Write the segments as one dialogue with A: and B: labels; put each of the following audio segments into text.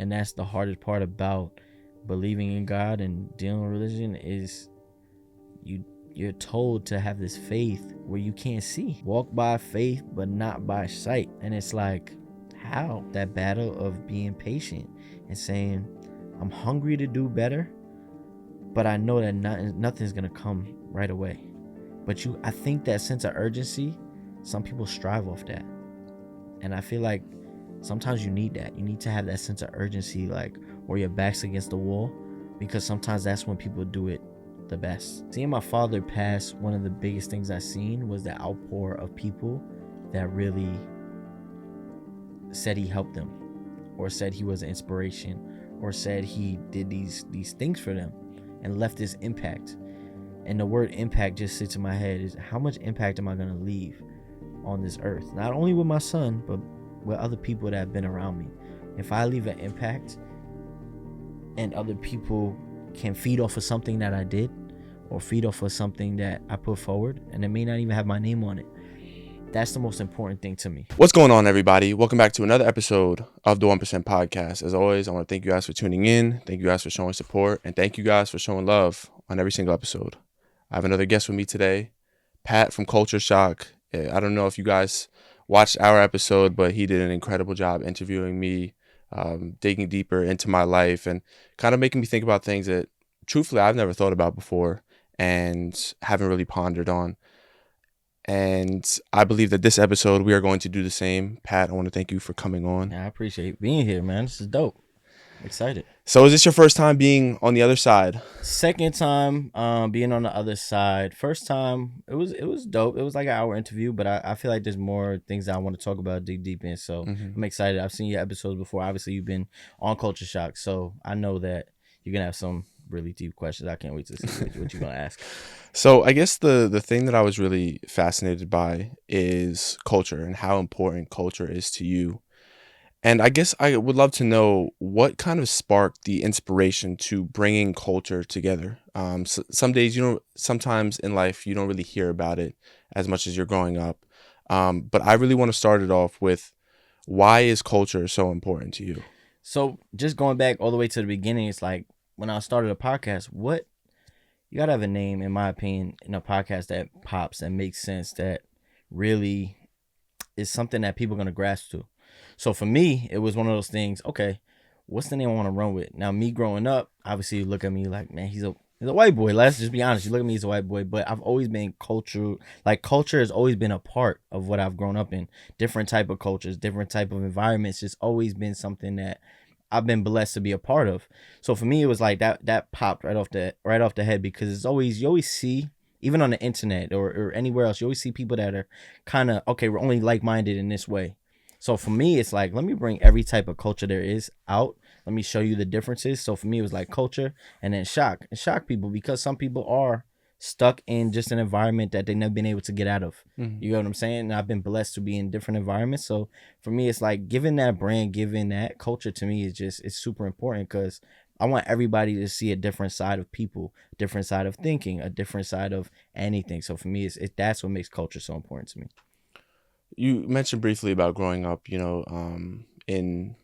A: And that's the hardest part about believing in God and dealing with religion is you're told to have this faith where you can't see. Walk by faith but not by sight. And it's like, how? That battle of being patient and saying, I'm hungry to do better, but I know that nothing's gonna come right away. But I think that sense of urgency, some people strive off that. And I feel like sometimes you need that. You need to have that sense of urgency, like where your back's against the wall, because sometimes that's when people do it the best. Seeing my father pass, one of the biggest things I seen was the outpour of people that really said he helped them, or said he was an inspiration, or said he did these things for them and left this impact. And the word impact just sits in my head, is how much impact am I going to leave on this earth? Not only with my son, but with other people that have been around me. If I leave an impact and other people can feed off of something that I did, or feed off of something that I put forward, and it may not even have my name on it, that's the most important thing to me.
B: What's going on, everybody? Welcome back to another episode of the 1% Podcast. As always, I want to thank you guys for tuning in. Thank you guys for showing support. And thank you guys for showing love on every single episode. I have another guest with me today, Pat from Culture Shock. I don't know if you guys watched our episode, but he did an incredible job interviewing me, digging deeper into my life and kind of making me think about things that, truthfully, I've never thought about before and haven't really pondered on. And I believe that this episode, we are going to do the same. Pat, I want to thank you for coming on.
A: Yeah, I appreciate being here, man. This is dope. Excited.
B: So is this your first time being on the other side?
A: Second time being on the other side. First time, it was dope. It was like an hour interview, but I feel like there's more things that I want to talk about, dig deep in. So I'm excited. I've seen your episodes before. Obviously, you've been on Culture Shock, so I know that you're going to have some really deep questions. I can't wait to see what you're going to ask.
B: So I guess the thing that I was really fascinated by is culture and how important culture is to you. And I guess I would love to know what kind of sparked the inspiration to bringing culture together. So some days, sometimes in life, you don't really hear about it as much as you're growing up. But I really want to start it off with, why is culture so important to you?
A: So just going back all the way to the beginning, it's like when I started a podcast, you got to have a name, in my opinion, in a podcast that pops and makes sense, that really is something that people are going to grasp to. So for me, it was one of those things, okay, what's the name I want to run with? Now, me growing up, obviously you look at me like, man, he's a white boy. Let's just be honest. You look at me, he's a white boy. But I've always been culture has always been a part of what I've grown up in. Different type of cultures, different type of environments. It's always been something that I've been blessed to be a part of. So for me, it was like that popped right off the head, because you always see, even on the internet or anywhere else, you always see people that are kind of, okay, we're only like-minded in this way. So for me, it's like, let me bring every type of culture there is out. Let me show you the differences. So for me, it was like culture and then shock people, because some people are stuck in just an environment that they've never been able to get out of. You know what I'm saying? And I've been blessed to be in different environments. So for me, it's like giving that brand, giving that culture to me it's super important, because I want everybody to see a different side of people, a different side of thinking, a different side of anything. So for me, that's what makes culture so important to me.
B: You mentioned briefly about growing up, in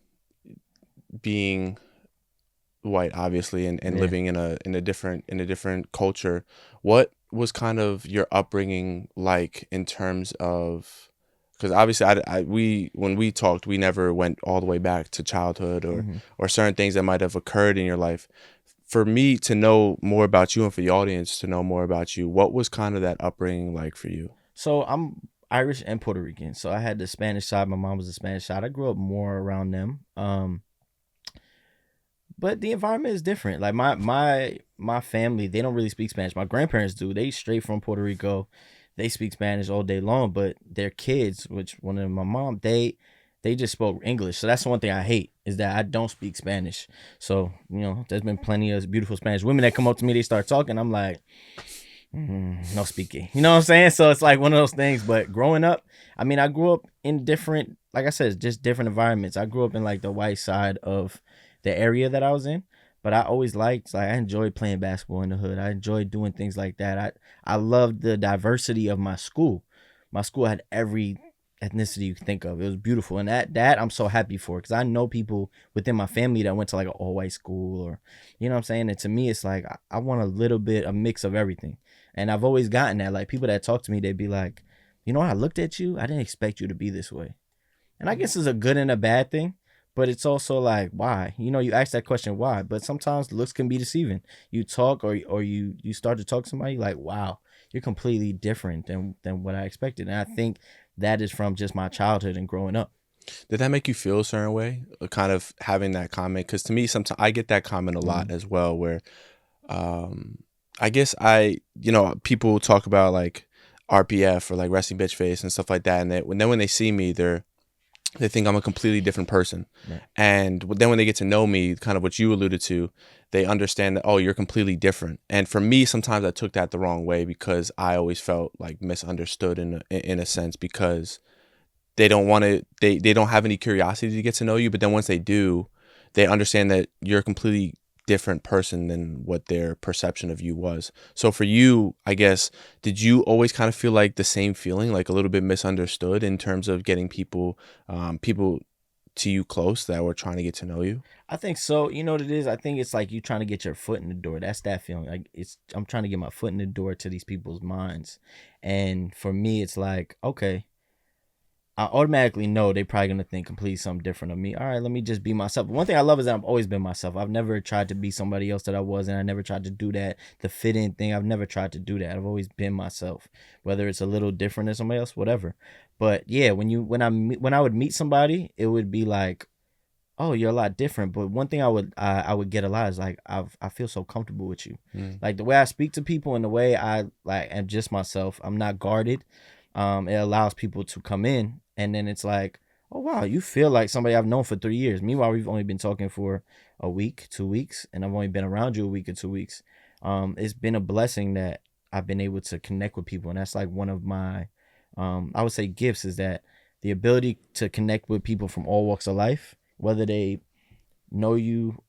B: being white, obviously, and living in a different culture. What was kind of your upbringing like in terms of, because obviously when we talked, we never went all the way back to childhood or certain things that might have occurred in your life. For me to know more about you and for the audience to know more about you, what was kind of that upbringing like for you?
A: So I'm Irish and Puerto Rican. So I had the Spanish side. My mom was the Spanish side. I grew up more around them. But the environment is different. Like my family, they don't really speak Spanish. My grandparents do. They straight from Puerto Rico. They speak Spanish all day long. But their kids, which one of them, my mom, they just spoke English. So that's the one thing I hate, is that I don't speak Spanish. So, there's been plenty of beautiful Spanish women that come up to me, they start talking. I'm like, no speaking. You know what I'm saying? So it's like one of those things. But growing up, I mean, I grew up in different, like I said, just different environments. I grew up in like the white side of the area that I was in, but I always I enjoyed playing basketball in the hood. I enjoyed doing things like that. I loved the diversity of my school. My school had every ethnicity you can think of. It was beautiful, and that I'm so happy for, because I know people within my family that went to like an all white school, or you know what I'm saying. And to me, it's like I want a mix of everything, and I've always gotten that. Like people that talk to me, they'd be like, you know, when I looked at you, I didn't expect you to be this way, and I guess it's a good and a bad thing. But it's also like, why? You know, you ask that question, why? But sometimes looks can be deceiving. You talk, or you start to talk to somebody, like, wow, you're completely different than what I expected. And I think that is from just my childhood and growing up.
B: Did that make you feel a certain way? Kind of having that comment? Because to me, sometimes I get that comment a lot as well, where I guess people talk about like RPF or like resting bitch face and stuff like that, and when they see me, they think I'm a completely different person.
A: Right.
B: And then when they get to know me, kind of what you alluded to, they understand that, oh, you're completely different. And for me, sometimes I took that the wrong way, because I always felt like misunderstood in a sense, because they don't want to, they don't have any curiosity to get to know you. But then once they do, they understand that you're a completely different person than what their perception of you was. So for you, I guess, did you always kind of feel like the same feeling, like a little bit misunderstood in terms of getting people to you close that were trying to get to know you?
A: I think so. You know what it is? I think it's like you trying to get your foot in the door. That's that feeling. Like I'm trying to get my foot in the door to these people's minds. And for me, it's like, okay, I automatically know they probably gonna think completely something different of me. All right, let me just be myself. One thing I love is that I've always been myself. I've never tried to be somebody else that I wasn't. I never tried to do that, the fit in thing. I've never tried to do that. I've always been myself, whether it's a little different than somebody else, whatever. But yeah, when I would meet somebody, it would be like, oh, you're a lot different. But one thing I would get a lot is like, I feel so comfortable with you. Like the way I speak to people and the way I like am just myself. I'm not guarded. It allows people to come in, and then it's like, oh wow, you feel like somebody I've known for 3 years. Meanwhile, we've only been talking for a week, 2 weeks, and I've only been around you a week or 2 weeks. It's been a blessing that I've been able to connect with people, and that's like one of my, I would say, gifts, is that the ability to connect with people from all walks of life, whether they know you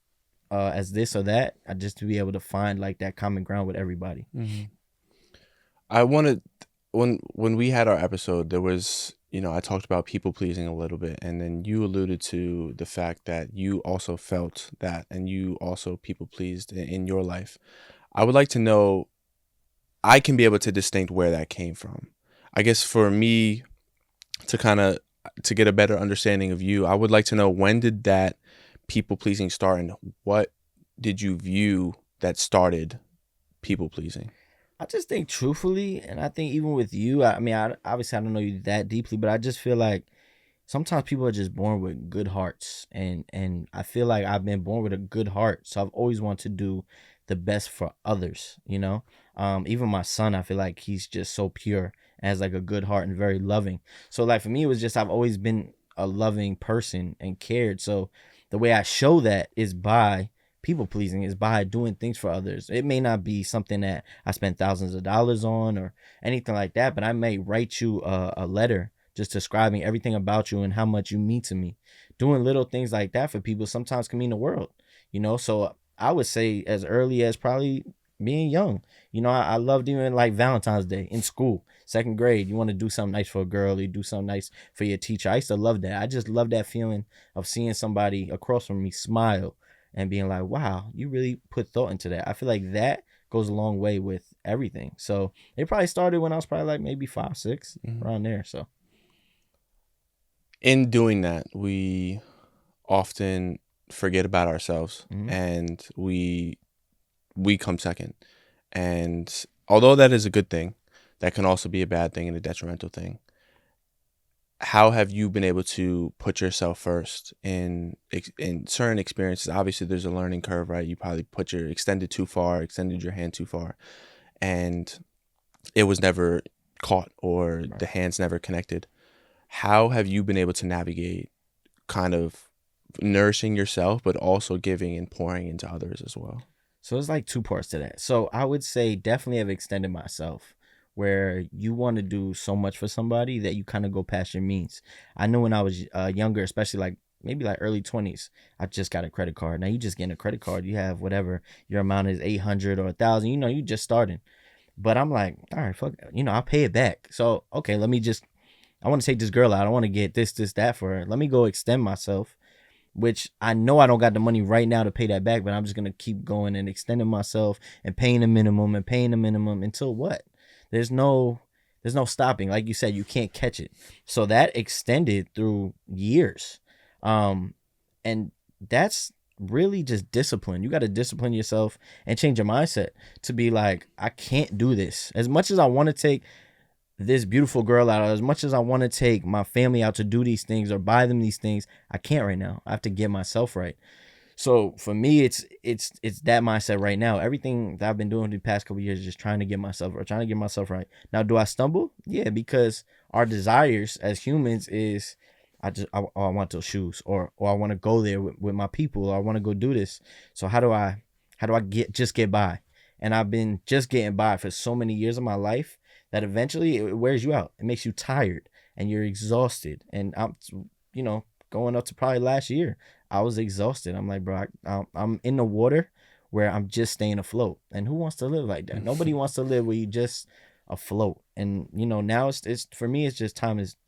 A: as this or that, just to be able to find like that common ground with everybody.
B: I wanted, when we had our episode, there was, I talked about people pleasing a little bit, and then you alluded to the fact that you also felt that, and you also people pleased in your life. I would like to know, I can be able to distinct where that came from. I guess for me to get a better understanding of you, I would like to know, when did that people pleasing start, and what did you view that started people pleasing?
A: I just think truthfully, and I think even with you, I mean, obviously I don't know you that deeply, but I just feel like sometimes people are just born with good hearts, and I feel like I've been born with a good heart, so I've always wanted to do the best for others. Even my son, I feel like he's just so pure and has like a good heart and very loving. So like for me, it was just, I've always been a loving person and cared. So the way I show that is by people pleasing, is by doing things for others. It may not be something that I spend thousands of dollars on or anything like that, but I may write you a letter just describing everything about you and how much you mean to me. Doing little things like that for people sometimes can mean the world. So I would say as early as probably being young, I loved even like Valentine's Day in school, second grade. You want to do something nice for a girl, you do something nice for your teacher. I used to love that. I just love that feeling of seeing somebody across from me smile and being like, wow, you really put thought into that. I feel like that goes a long way with everything. So it probably started when I was probably like maybe 5, 6, around there. So
B: In doing that, we often forget about ourselves, and we come second. And although that is a good thing, that can also be a bad thing and a detrimental thing. How have you been able to put yourself first in certain experiences? Obviously, there's a learning curve, right? You probably extended your hand too far, and it was never caught, or the hands never connected. How have you been able to navigate kind of nourishing yourself, but also giving and pouring into others as well?
A: So it's like two parts to that. So I would say definitely have extended myself, where you want to do so much for somebody that you kind of go past your means. I know when I was younger, especially like maybe like early 20s, I just got a credit card. Now you just getting a credit card, you have whatever your amount is, 800 or 1,000, you just starting. But I'm like, all right, fuck, I'll pay it back. So, okay, let me just I want to take this girl out. I want to get this, that for her. Let me go extend myself, which I know I don't got the money right now to pay that back, but I'm just gonna keep going and extending myself and paying the minimum until what? There's no stopping. Like you said, you can't catch it. So that extended through years. And that's really just discipline. You got to discipline yourself and change your mindset to be like, I can't do this. As much as I want to take this beautiful girl out, as much as I want to take my family out to do these things or buy them these things, I can't right now. I have to get myself right. So for me, it's that mindset right now. Everything that I've been doing the past couple of years is just trying to get myself right. Now, do I stumble? Yeah, because our desires as humans is I want those shoes, or I want to go there with my people, or I want to go do this. So how do I get by? And I've been just getting by for so many years of my life that eventually it wears you out. It makes you tired and you're exhausted. And I'm, going up to probably last year, I was exhausted. I'm like, bro, I'm in the water where I'm just staying afloat. And who wants to live like that? Nobody wants to live where you just afloat. And now it's for me, it's just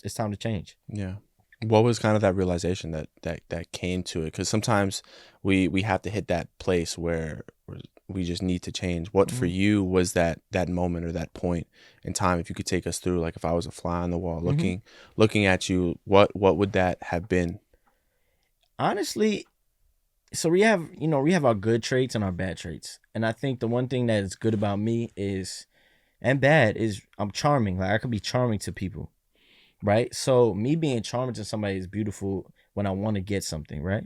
A: it's time to change.
B: Yeah. What was kind of that realization that came to it? Because sometimes we have to hit that place where we just need to change. What for you was that moment or that point in time? If you could take us through, like if I was a fly on the wall looking at you, what would that have been?
A: Honestly, so we have our good traits and our bad traits. And I think the one thing that is good about me is, and bad, is I'm charming. Like I could be charming to people. Right? So me being charming to somebody is beautiful when I want to get something, right?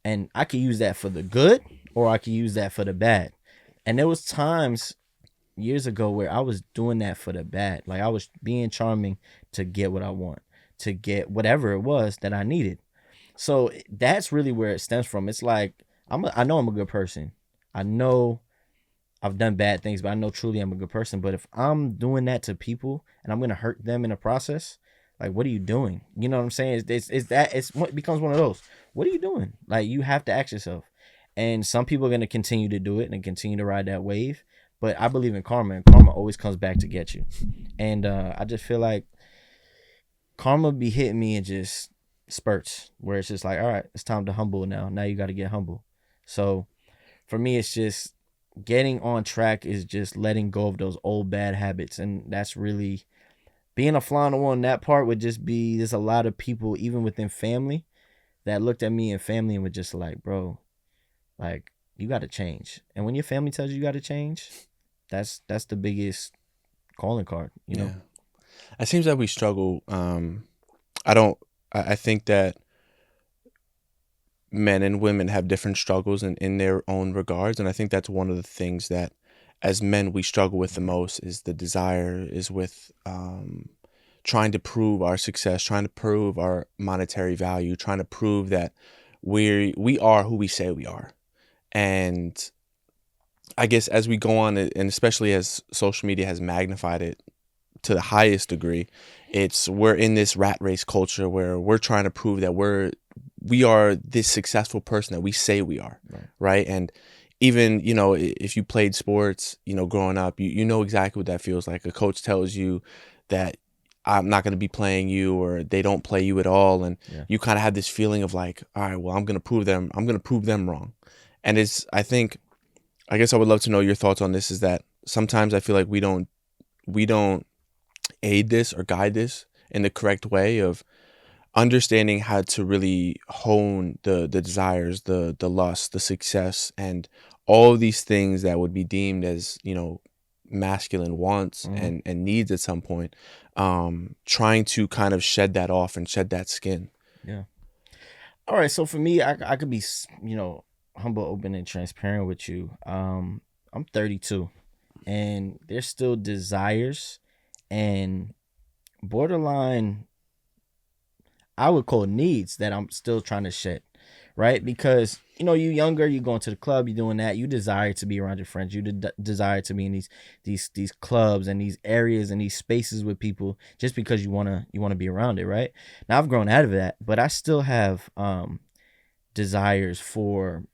A: And I could use that for the good or I could use that for the bad. And there was times years ago where I was doing that for the bad. Like I was being charming to get what I want, to get whatever it was that I needed. So that's really where it stems from. It's like I know I'm a good person. I know I've done bad things, but I know truly I'm a good person. But if I'm doing that to people and I'm gonna hurt them in the process, like, what are you doing? You know what I'm saying? It becomes one of those. What are you doing? Like, you have to ask yourself. And some people are gonna continue to do it and continue to ride that wave. But I believe in karma, and karma always comes back to get you. And I just feel like karma be hitting me in just spurts, where it's just like, all right, it's time to humble now. Now you got to get humble. So for me, it's just getting on track is just letting go of those old bad habits, and that's really being a fly on the wall. In that part would just be, there's a lot of people even within family that looked at me and family and were just like, bro, like, you got to change. And when your family tells you got to change, that's the biggest calling card, you know.
B: Yeah. It seems that we struggle. I think that men and women have different struggles in their own regards. And I think that's one of the things that as men we struggle with the most, is the desire, is with trying to prove our success, trying to prove our monetary value, trying to prove that we are who we say we are. And I guess as we go on, and especially as social media has magnified it to the highest degree, we're in this rat race culture where we're trying to prove that we are this successful person that we say we are, right? And even, if you played sports, growing up, you know exactly what that feels like. A coach tells you that I'm not going to be playing you, or they don't play you at all, and you kind of have this feeling of like, all right, well, I'm going to prove them wrong. And I guess I would love to know your thoughts on this, is that sometimes I feel like we don't aid this or guide this in the correct way of understanding how to really hone the desires, the lust, the success, and all of these things that would be deemed as, masculine wants and needs at some point, trying to kind of shed that off and shed that skin.
A: Yeah. All right. So for me, I could be, humble, open, and transparent with you. I'm 32, and there's still desires and borderline, I would call needs, that I'm still trying to shed, right? Because you younger, you going to the club, you doing that, you desire to be around your friends, you desire to be in these clubs and these areas and these spaces with people, just because you wanna be around it, right? Now I've grown out of that, but I still have desires for,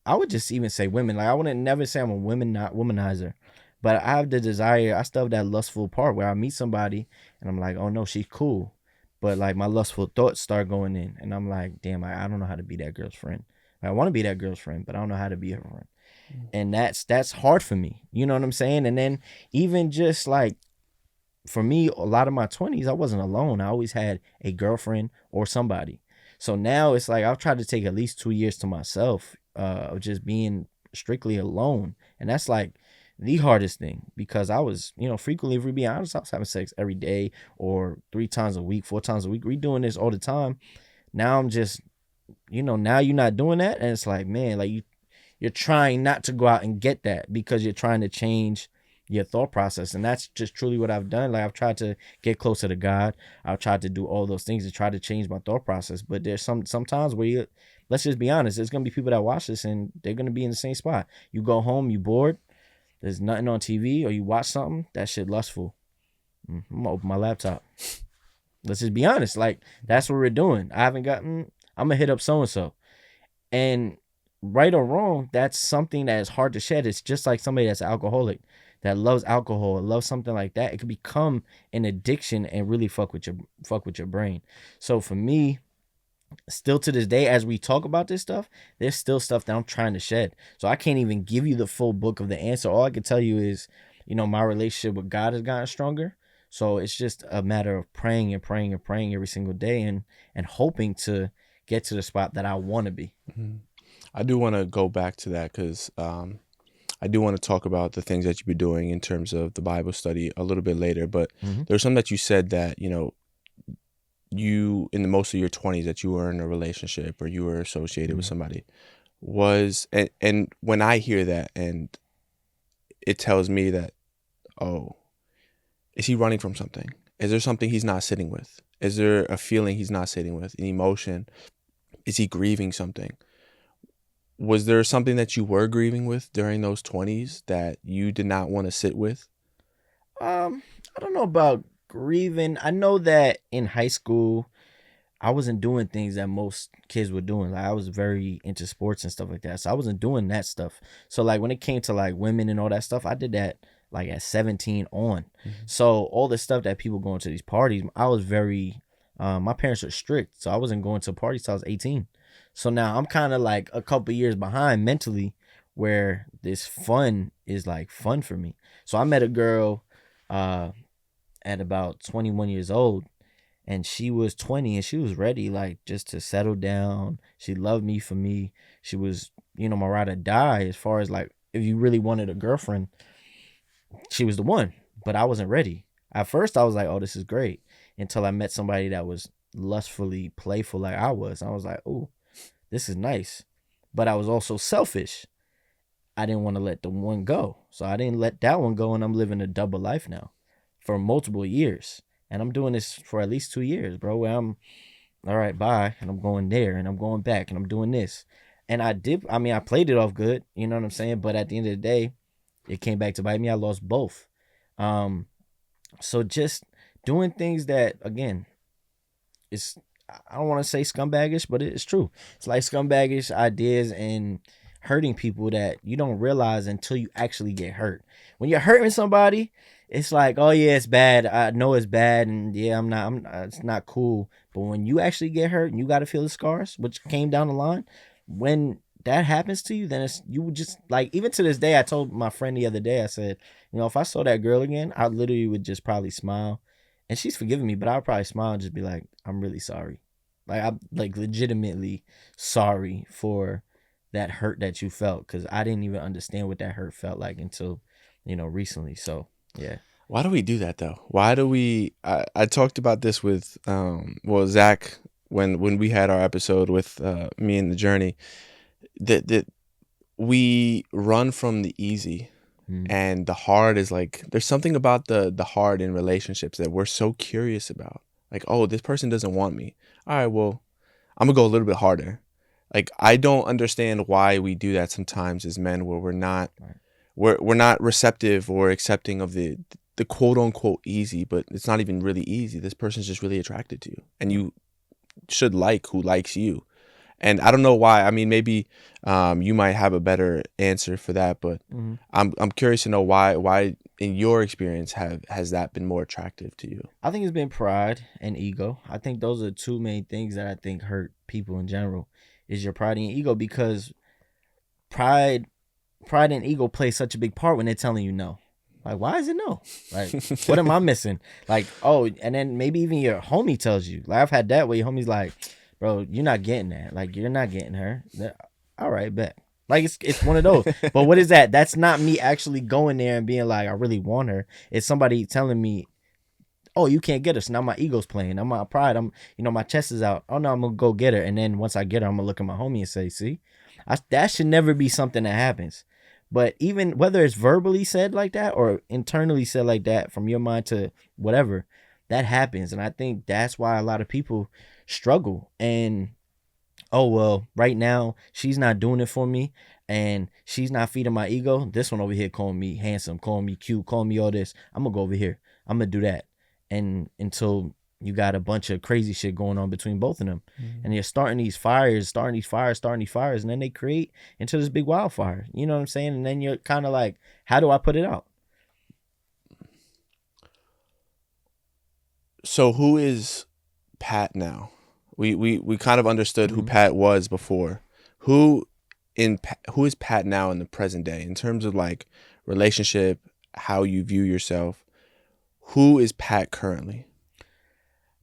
A: I would just even say women. Like I wouldn't never say I'm a womanizer, but I have the desire. I still have that lustful part where I meet somebody and I'm like, oh no, she's cool. But like my lustful thoughts start going in, and I'm like, damn, I don't know how to be that girl's friend. I want to be that girl's friend, but I don't know how to be her friend. And that's hard for me. You know what I'm saying? And then even just like for me, a lot of my 20s, I wasn't alone. I always had a girlfriend or somebody. So now it's like I've tried to take at least 2 years to myself of just being strictly alone. And that's like the hardest thing because I was, frequently, if we be honest, I was having sex every day or 3 times a week, 4 times a week. We doing this all the time. Now I'm just, now you're not doing that. And it's like, man, like you're trying not to go out and get that because you're trying to change your thought process. And that's just truly what I've done. Like I've tried to get closer to God. I've tried to do all those things to try to change my thought process. But there's sometimes where let's just be honest, there's gonna be people that watch this and they're gonna be in the same spot. You go home, you bored, there's nothing on TV, or you watch something, that shit lustful. I'm gonna open my laptop. Let's just be honest. Like that's what we're doing. I'm gonna hit up so and so. And right or wrong, that's something that is hard to shed. It's just like somebody that's an alcoholic that loves alcohol, loves something like that. It could become an addiction and really fuck with your brain. So for me, still to this day, as we talk about this stuff, there's still stuff that I'm trying to shed. So I can't even give you the full book of the answer. All I can tell you is, my relationship with God has gotten stronger. So it's just a matter of praying and praying and praying every single day and hoping to get to the spot that I want to be.
B: Mm-hmm. I do want to go back to that because I do want to talk about the things that you've been doing in terms of the Bible study a little bit later. But there's something that you said that, you in the most of your 20s that you were in a relationship or you were associated with somebody and when I hear that and it tells me that, oh, is he running from something? Is there something he's not sitting with? Is there a feeling he's not sitting with? An emotion? Is he grieving something? Was there something that you were grieving with during those 20s that you did not want to sit with?
A: I don't know about grieving. I know that in high school, I wasn't doing things that most kids were doing. Like I was very into sports and stuff like that. So I wasn't doing that stuff. So like when it came to like women and all that stuff, I did that like at 17 on. So all the stuff that people going to these parties, I was very, my parents are strict. So I wasn't going to parties till I was 18. So now I'm kind of like a couple years behind mentally where this fun is like fun for me. So I met a girl at about 21 years old and she was 20 and she was ready like just to settle down. She loved me for me. She was, my ride or die as far as like if you really wanted a girlfriend, she was the one, but I wasn't ready. At first I was like, oh, this is great until I met somebody that was lustfully playful like I was. I was like, oh, this is nice. But I was also selfish. I didn't want to let the one go. So I didn't let that one go and I'm living a double life now for multiple years. And I'm doing this for at least 2 years, bro, where I'm, all right, bye. And I'm going there and I'm going back and I'm doing this. And I played it off good. You know what I'm saying? But at the end of the day, it came back to bite me. I lost both. So just doing things that, again, I don't want to say scumbagish, but it's true. It's like scumbagish ideas and hurting people that you don't realize until you actually get hurt. When you're hurting somebody, it's like, oh yeah, it's bad. I know it's bad, and yeah, it's not cool. But when you actually get hurt and you got to feel the scars, which came down the line, when that happens to you, then you would just like, even to this day, I told my friend the other day, I said, if I saw that girl again, I literally would just probably smile. And she's forgiven me, but I'll probably smile and just be like, I'm really sorry. Like, I'm like legitimately sorry for that hurt that you felt, because I didn't even understand what that hurt felt like until, recently. So, yeah.
B: Why do we do that, though? Why do we... I talked about this with, Zach, when we had our episode with me and the journey, that we run from the easy. And the hard is like, there's something about the hard in relationships that we're so curious about. Like, oh, this person doesn't want me. All right, well, I'm gonna go a little bit harder. Like, I don't understand why we do that sometimes as men, where we're not receptive or accepting of the quote unquote easy, but it's not even really easy. This person's just really attracted to you, and you should like who likes you. And I don't know why. I mean, maybe you might have a better answer for that, but
A: Mm-hmm.
B: I'm curious to know why in your experience has that been more attractive to you?
A: I think it's been pride and ego. I think those are two main things that I think hurt people in general, is your pride and ego, because pride pride and ego play such a big part when they're telling you no. Like, why is it no? Like, what am I missing? Like, oh, and then maybe even your homie tells you. Like, I've had that where your homie's like, bro, you're not getting that. Like, you're not getting her. All right, bet. Like, it's one of those. But what is that? That's not me actually going there and being like, I really want her. It's somebody telling me, oh, you can't get her. So now my ego's playing. Now my pride, my chest is out. Oh no, I'm gonna go get her. And then once I get her, I'm gonna look at my homie and say, see, that should never be something that happens. But even whether it's verbally said like that or internally said like that from your mind to whatever, that happens. And I think that's why a lot of people struggle. And oh well, right now she's not doing it for me and she's not feeding my ego. This one over here calling me handsome, calling me cute, calling me all this. I'm gonna go over here. I'm gonna do that. And until you got a bunch of crazy shit going on between both of them. Mm-hmm. And you're starting these fires, and then they create into this big wildfire. You know what I'm saying? And then you're kind of like, how do I put it out?
B: So who is Pat now? We kind of understood who Pat was before. Who is Pat now in the present day in terms of like relationship, how you view yourself? Who is Pat currently?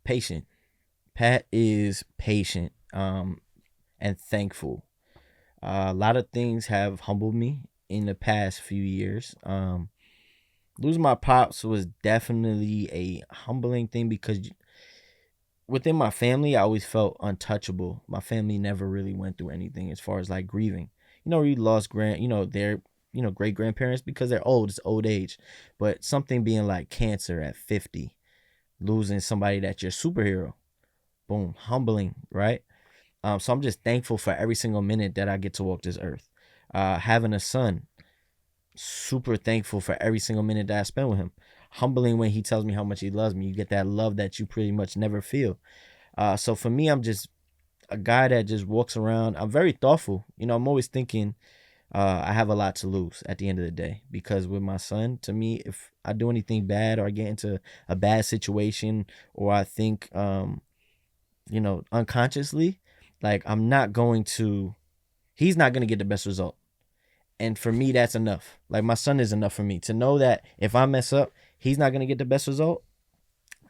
A: Patient. Pat is patient and thankful. A lot of things have humbled me in the past few years. Losing my pops was definitely a humbling thing because within my family, I always felt untouchable. My family never really went through anything as far as like grieving. We lost their great grandparents because they're old. It's old age, but something being like cancer at 50, losing somebody that's your superhero, boom, humbling, right? So I'm just thankful for every single minute that I get to walk this earth. Having a son, super thankful for every single minute that I spend with him. Humbling when he tells me how much he loves me. You get that love that you pretty much never feel. So for me, I'm just a guy that just walks around. I'm very thoughtful. I'm always thinking I have a lot to lose at the end of the day, because with my son, to me, if I do anything bad or I get into a bad situation or I think, unconsciously, like he's not going to get the best result. And for me, that's enough. Like, my son is enough for me to know that if I mess up, he's not going to get the best result.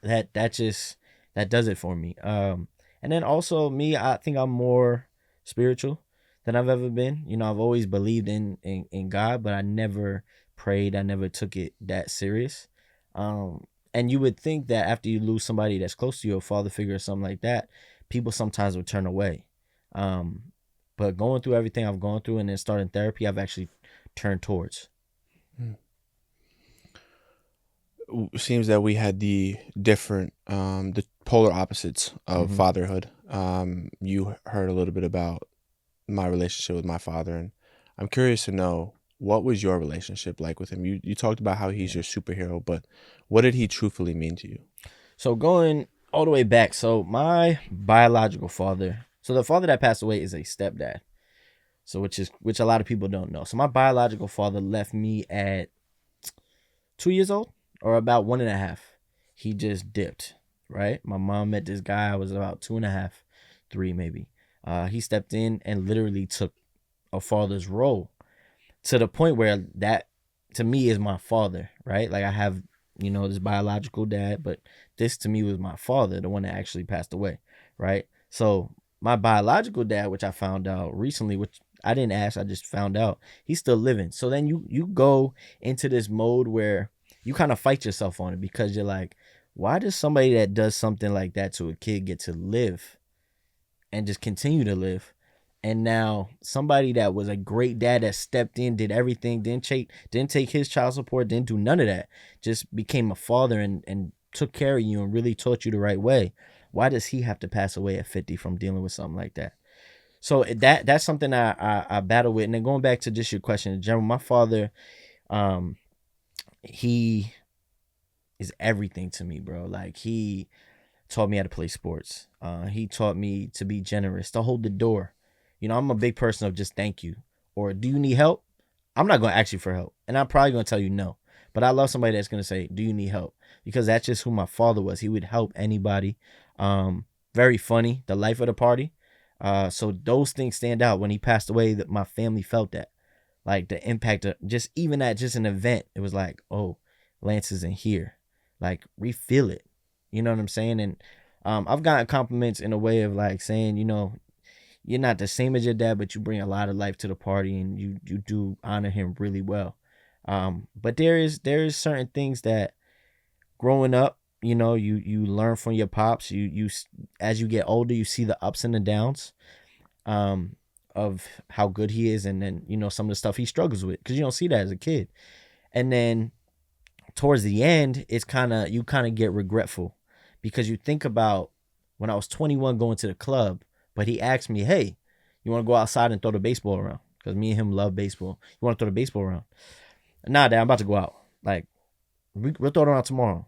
A: That does it for me. And then also me, I think I'm more spiritual than I've ever been. I've always believed in God, but I never prayed. I never took it that serious. And you would think that after you lose somebody that's close to you, a father figure or something like that, people sometimes would turn away. But going through everything I've gone through and then starting therapy, I've actually turned towards.
B: It seems that we had the polar opposites of fatherhood. You heard a little bit about my relationship with my father, and I'm curious to know, what was your relationship like with him? You talked about how he's your superhero, but what did he truthfully mean to you?
A: So going all the way back, so my biological father, so the father that passed away is a stepdad. So which a lot of people don't know. So my biological father left me at 2 years old, or about 1.5. He just dipped, right? My mom met this guy. I was about 2.5, 3 maybe. He stepped in and literally took a father's role to the point where that to me is my father, right? Like, I have, this biological dad, but this to me was my father, the one that actually passed away, right? So my biological dad, which I found out recently, which I didn't ask, I just found out, he's still living. So then you go into this mode where you kind of fight yourself on it, because you're like, why does somebody that does something like that to a kid get to live and just continue to live? And now somebody that was a great dad that stepped in, did everything, didn't take his child support, didn't do none of that, just became a father and took care of you and really taught you the right way. Why does he have to pass away at 50 from dealing with something like that? So that's something I battle with. And then going back to just your question in general, my father, he is everything to me, bro. Like, he taught me how to play sports. He taught me to be generous, to hold the door. You know, I'm a big person of just thank you. Or do you need help? I'm not going to ask you for help. And I'm probably going to tell you no. But I love somebody that's going to say, do you need help? Because that's just who my father was. He would help anybody. Very funny, the life of the party. So those things stand out. When he passed away, that my family felt that. Like the impact of just even at just an event, it was like, oh, Lance isn't here. Like, refill it. You know what I'm saying? And I've gotten compliments in a way of like saying, you know, you're not the same as your dad, but you bring a lot of life to the party, and you do honor him really well. But there is certain things that growing up, you know, you learn from your pops. You as you get older, you see the ups and the downs, of how good he is, and then you know some of the stuff he struggles with because you don't see that as a kid. And then towards the end, it's you kind of get regretful because you think about when I was 21 going to the club, but he asked me, "Hey, you want to go outside and throw the baseball around?" Because me and him love baseball. You want to throw the baseball around? Nah, Dad, I'm about to go out. Like, we'll throw it around tomorrow.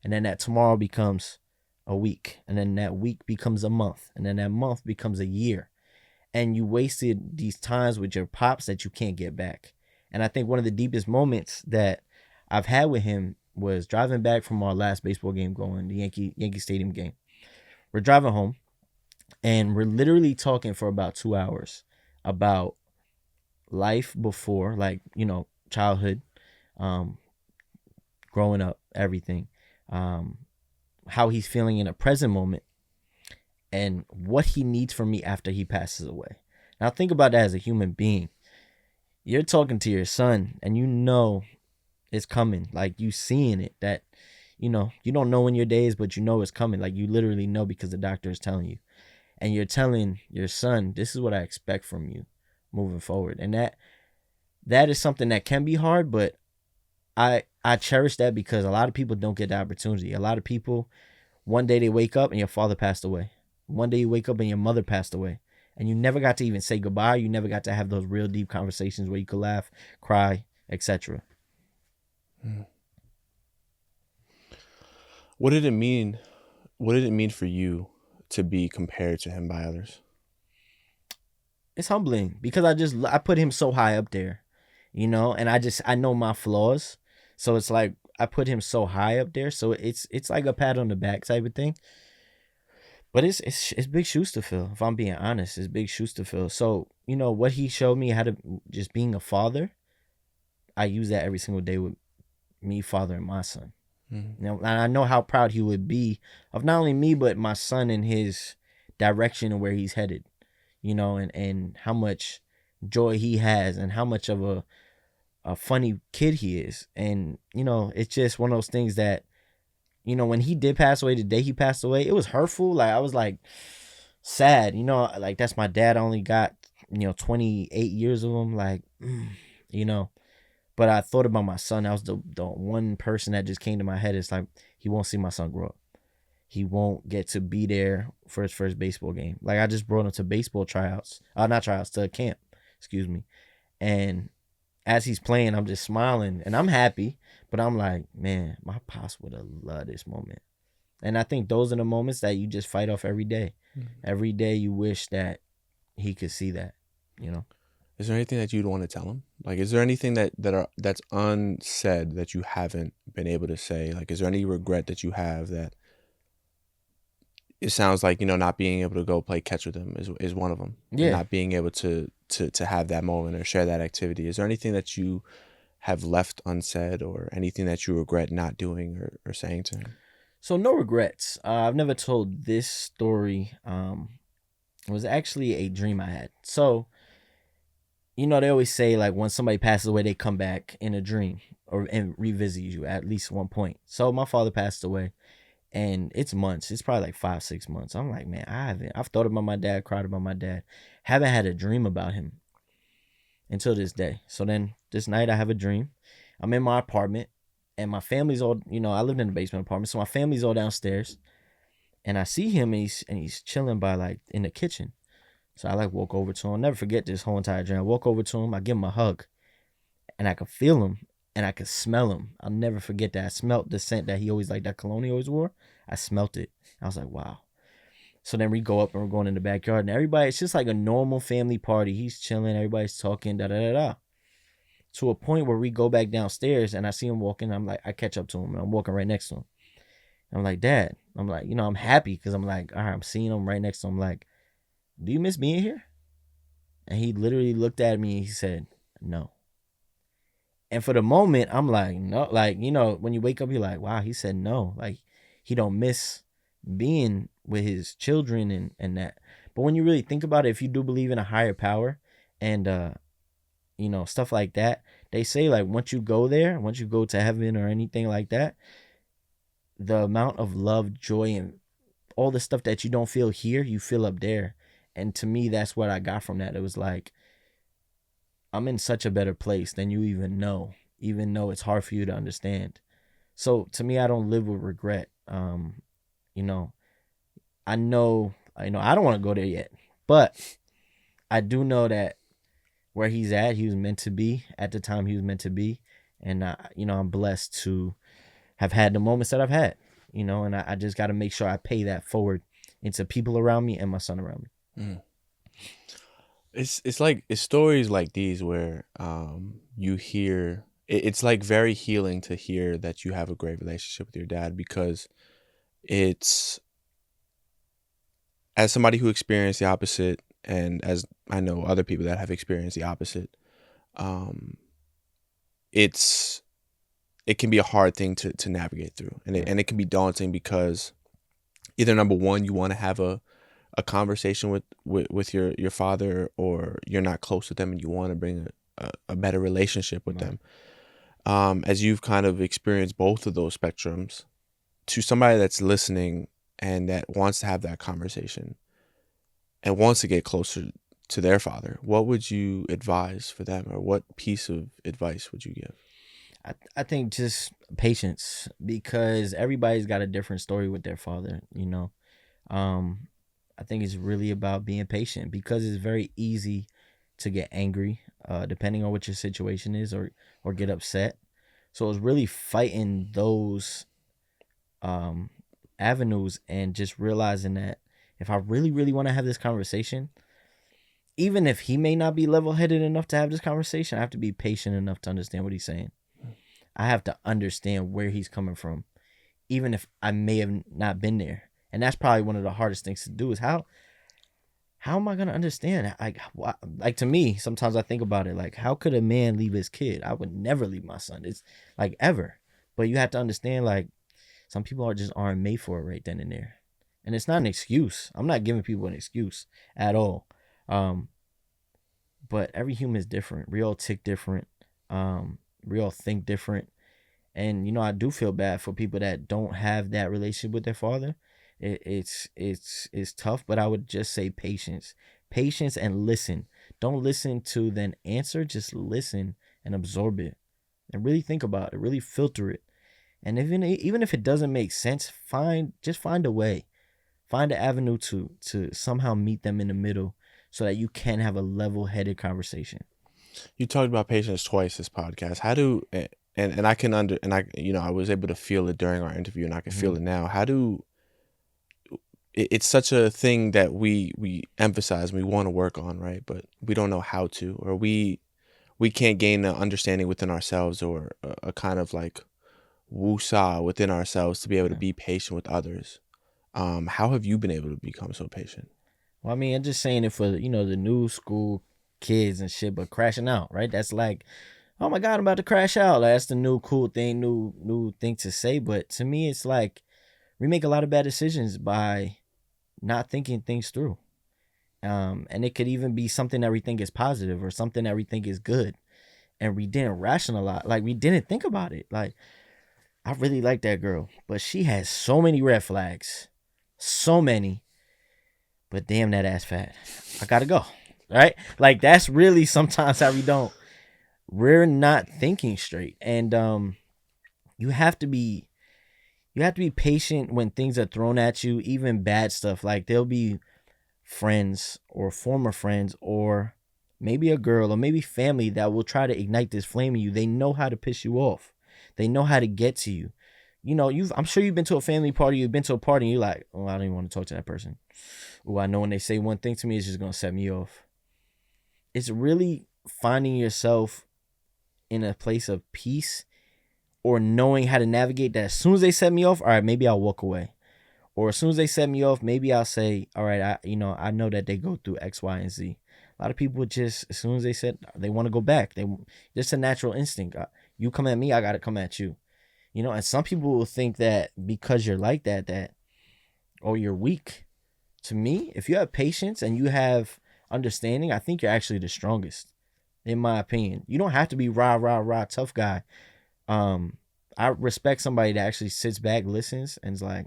A: And then that tomorrow becomes a week. And then that week becomes a month. And then that month becomes a year. And you wasted these times with your pops that you can't get back. And I think one of the deepest moments that I've had with him was driving back from our last baseball game going, the Yankee Stadium game. We're driving home and we're literally talking for about 2 hours about life before, like, you know, childhood, um, growing up, everything, um, how he's feeling in a present moment, and what he needs from me after he passes away. Now think about that as a human being. You're talking to your son and you know it's coming. Like, you seeing it, that, you know, you don't know when your day is, but you know it's coming. Like, you literally know because the doctor is telling you. And you're telling your son, this is what I expect from you moving forward. And that is something that can be hard, but I cherish that because a lot of people don't get the opportunity. A lot of people, one day they wake up and your father passed away. One day you wake up and your mother passed away. And you never got to even say goodbye. You never got to have those real deep conversations where you could laugh, cry, etc.
B: What did it mean? What did it mean for you to be compared to him by others?
A: It's humbling because I put him so high up there, you know, and I know my flaws. So it's like I put him so high up there. So it's like a pat on the back type of thing. But it's big shoes to fill. If I'm being honest, it's big shoes to fill. So, you know, what he showed me how to just being a father, I use that every single day with me fathering my son.
B: Mm-hmm.
A: You know, and I know how proud he would be of not only me, but my son and his direction and where he's headed, you know, and how much joy he has and how much of a funny kid he is. And, you know, it's just one of those things that, you know, when he did pass away, the day he passed away, it was hurtful. Like, I was like sad, you know, like that's my dad. I only got, you know, 28 years of him. Like, you know, but I thought about my son. That was the one person that just came to my head. It's like, he won't see my son grow up. He won't get to be there for his first baseball game. Like, I just brought him to baseball tryouts. Not tryouts, to camp. Excuse me. And as he's playing, I'm just smiling and I'm happy. But I'm like, man, my pops would have loved this moment. And I think those are the moments that you just fight off every day. Mm-hmm. Every day you wish that he could see that, you know?
B: Is there anything that you'd want to tell him? Like, is there anything that's unsaid that you haven't been able to say? Like, is there any regret that you have that it sounds like, you know, not being able to go play catch with him is one of them.
A: Yeah.
B: And not being able to have that moment or share that activity. Is there anything that you have left unsaid or anything that you regret not doing or saying to him?
A: So no regrets. I've never told this story. It was actually a dream I had. So, you know, they always say, like, when somebody passes away, they come back in a dream and revisit you at least one point. So my father passed away, and it's months. It's probably like 5-6 months. I'm like, man, I've thought about my dad, cried about my dad. Haven't had a dream about him until this day. So then this night I have a dream. I'm in my apartment, and my family's all, you know, I lived in a basement apartment, so my family's all downstairs. And I see him, and he's chilling by, like, in the kitchen. So I, like, walk over to him. I'll never forget this whole entire dream. I walk over to him, I give him a hug, and I could feel him, and I could smell him. I'll never forget that. I smelt the scent that he always, like, that cologne he always wore. I smelt it. I was like, wow. So then we go up and we're going in the backyard, and everybody, it's just like a normal family party. He's chilling, everybody's talking, da da da da. To a point where we go back downstairs, and I see him walking. I'm like, I catch up to him, and I'm walking right next to him. I'm like, Dad. I'm like, I'm happy because I'm like, all right, I'm seeing him right next to him. I'm like, do you miss being here? And he literally looked at me and he said, no. And for the moment, I'm like, no, like, when you wake up, you're like, wow, he said no. Like, he don't miss being with his children and that. But when you really think about it, if you do believe in a higher power and stuff like that, they say like once you go there, once you go to heaven or anything like that, the amount of love, joy, and all the stuff that you don't feel here, you feel up there. And to me, that's what I got from that. It was like, I'm in such a better place than you even though it's hard for you to understand. So to me, I don't live with regret. I know I don't want to go there yet, but I do know that where he's at, he was meant to be at the time he was meant to be. And I'm blessed to have had the moments that I've had, and I just got to make sure I pay that forward into people around me and my son around me.
B: Mm. It's stories like these where you hear it's like very healing to hear that you have a great relationship with your dad, because it's, as somebody who experienced the opposite, and as I know other people that have experienced the opposite, it can be a hard thing to navigate through, and it can be daunting because either number one, you want to have a conversation with your father, or you're not close with them and you want to bring a better relationship with them. As you've kind of experienced both of those spectrums, to somebody that's listening and that wants to have that conversation and wants to get closer to their father, what would you advise for them, or what piece of advice would you give?
A: I think just patience, because everybody's got a different story with their father, I think it's really about being patient, because it's very easy to get angry, depending on what your situation is, or get upset. So it's really fighting those avenues and just realizing that if I really, really want to have this conversation, even if he may not be level-headed enough to have this conversation, I have to be patient enough to understand what he's saying. I have to understand where he's coming from, even if I may have not been there. And that's probably one of the hardest things to do, is how am I going to understand? Like to me, sometimes I think about it, like, how could a man leave his kid? I would never leave my son. It's like, ever. But you have to understand, like, some people aren't made for it right then and there. And it's not an excuse. I'm not giving people an excuse at all. But every human is different. We all tick different. We all think different. And, I do feel bad for people that don't have that relationship with their father. It's tough, but I would just say patience and listen. Don't listen to then answer. Just listen and absorb it and really think about it, really filter it. And even if it doesn't make sense, just find a way, find an avenue to somehow meet them in the middle, so that you can have a level-headed conversation.
B: You talked about patience twice this podcast. How do and I can I was able to feel it during our interview, and I can feel it now. It's such a thing that we emphasize and we want to work on, right? But we don't know how to, or we can't gain an understanding within ourselves, or a kind of like woo-saw within ourselves to be able to be patient with others. How have you been able to become so patient?
A: Well, I mean, I'm just saying it for, the new school kids and shit, but crashing out, right? That's like, oh my God, I'm about to crash out. Like, that's the new cool thing, new thing to say. But to me, it's like, we make a lot of bad decisions by not thinking things through. And it could even be something that we think is positive, or something that we think is good, and we didn't rationalize, like, we didn't think about it. Like, I really like that girl, but she has so many red flags, so many. But damn, that ass fat. I gotta go. Right? Like, that's really sometimes how we're not thinking straight. And you have to be patient when things are thrown at you, even bad stuff. Like, there'll be friends or former friends, or maybe a girl, or maybe family, that will try to ignite this flame in you. They know how to piss you off. They know how to get to you. I'm sure you've been to a family party, you've been to a party, and you're like, oh, I don't even want to talk to that person. Oh, I know when they say one thing to me, it's just gonna set me off. It's really finding yourself in a place of peace or knowing how to navigate that. As soon as they set me off, all right, maybe I'll walk away. Or as soon as they set me off, maybe I'll say, all right, I know that they go through X, Y, and Z. A lot of people just, as soon as they said they want to go back, just a natural instinct. You come at me, I gotta come at you. And some people will think that because you're like that, oh, you're weak. To me, if you have patience and you have understanding, I think you're actually the strongest, in my opinion. You don't have to be rah, rah, rah, tough guy. I respect somebody that actually sits back, listens, and is like,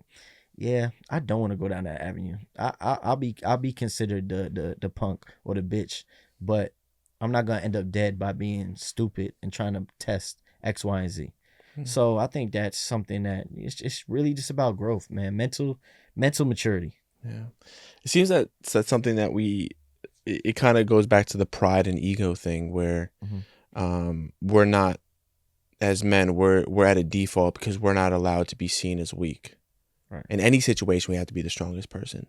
A: yeah, I don't want to go down that avenue. I'll be considered the punk or the bitch, but I'm not gonna end up dead by being stupid and trying to test X, Y, and Z. So I think that's something that it's really just about growth, man. Mental maturity.
B: Yeah, it seems that that's something that it kind of goes back to the pride and ego thing where we're not, as men, we're at a default because we're not allowed to be seen as weak.
A: Right.
B: In any situation, we have to be the strongest person.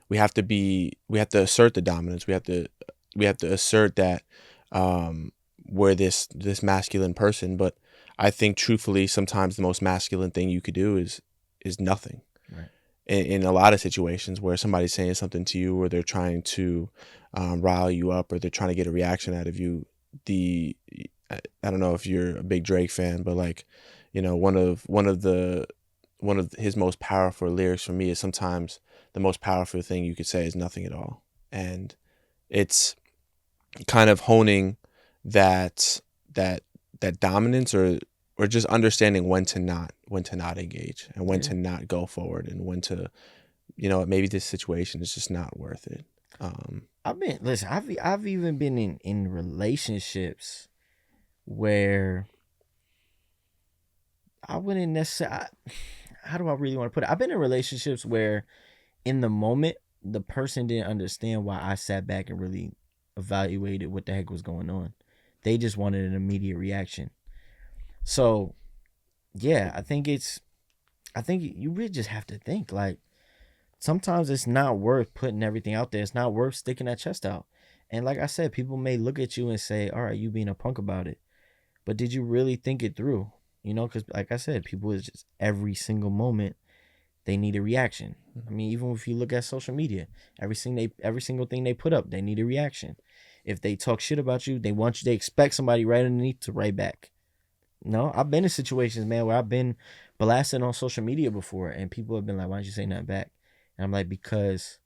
B: We have to assert the dominance. We have to assert that we're this masculine person. But I think truthfully, sometimes the most masculine thing you could do is nothing.
A: Right.
B: In a lot of situations where somebody's saying something to you, or they're trying to rile you up, or they're trying to get a reaction out of you, I don't know if you're a big Drake fan, but like, one of his most powerful lyrics for me is sometimes the most powerful thing you could say is nothing at all. And it's kind of honing that dominance, or just understanding when to not engage, and when to not go forward, and when to, maybe this situation is just not worth it.
A: I've even been in relationships where I wouldn't necessarily, how do I really want to put it? I've been in relationships where in the moment, the person didn't understand why I sat back and really evaluated what the heck was going on. They just wanted an immediate reaction. So, yeah, I think you really just have to think, like, sometimes it's not worth putting everything out there. It's not worth sticking that chest out. And like I said, people may look at you and say, all right, you being a punk about it. But did you really think it through? Because like I said, people is just every single moment they need a reaction. I mean, even if you look at social media, every single thing they put up, they need a reaction. If they talk shit about you, they expect somebody right underneath to write back. No, I've been in situations, man, where I've been blasted on social media before, and people have been like, why don't you say nothing back? And I'm like, because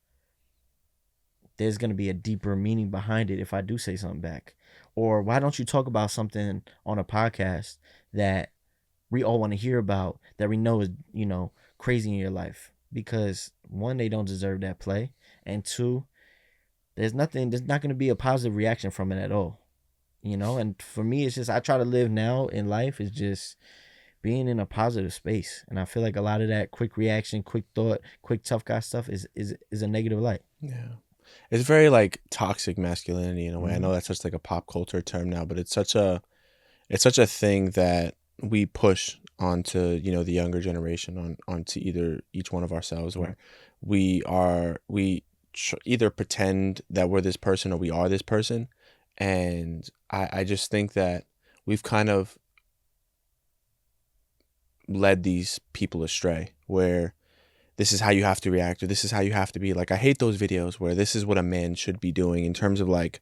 A: there's going to be a deeper meaning behind it if I do say something back. Or why don't you talk about something on a podcast that we all want to hear about, that we know is, crazy in your life? Because one, they don't deserve that play. And two, there's not going to be a positive reaction from it at all. And for me, it's just, I try to live now in life is just being in a positive space. And I feel like a lot of that quick reaction, quick thought, quick tough guy stuff is a negative light.
B: Yeah. It's very like toxic masculinity in a way.
A: Mm-hmm.
B: I know that's such like a pop culture term now, but it's such a thing that we push onto, the younger generation, onto either each one of ourselves, where we either pretend that we're this person or we are this person. And I just think that we've kind of led these people astray, where this is how you have to react, or this is how you have to be. Like, I hate those videos where this is what a man should be doing, in terms of like,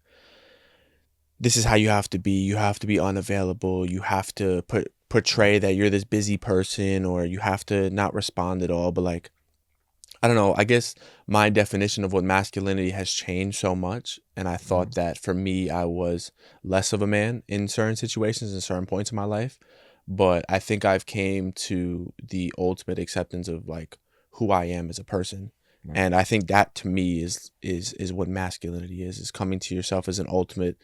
B: this is how you have to be. You have to be unavailable. You have to portray that you're this busy person, or you have to not respond at all. But like, I don't know, I guess my definition of what masculinity has changed so much. And I thought that for me, I was less of a man in certain situations and certain points in my life. But I think I've came to the ultimate acceptance of like who I am as a person. Right. And I think that to me is what masculinity is coming to yourself as an ultimate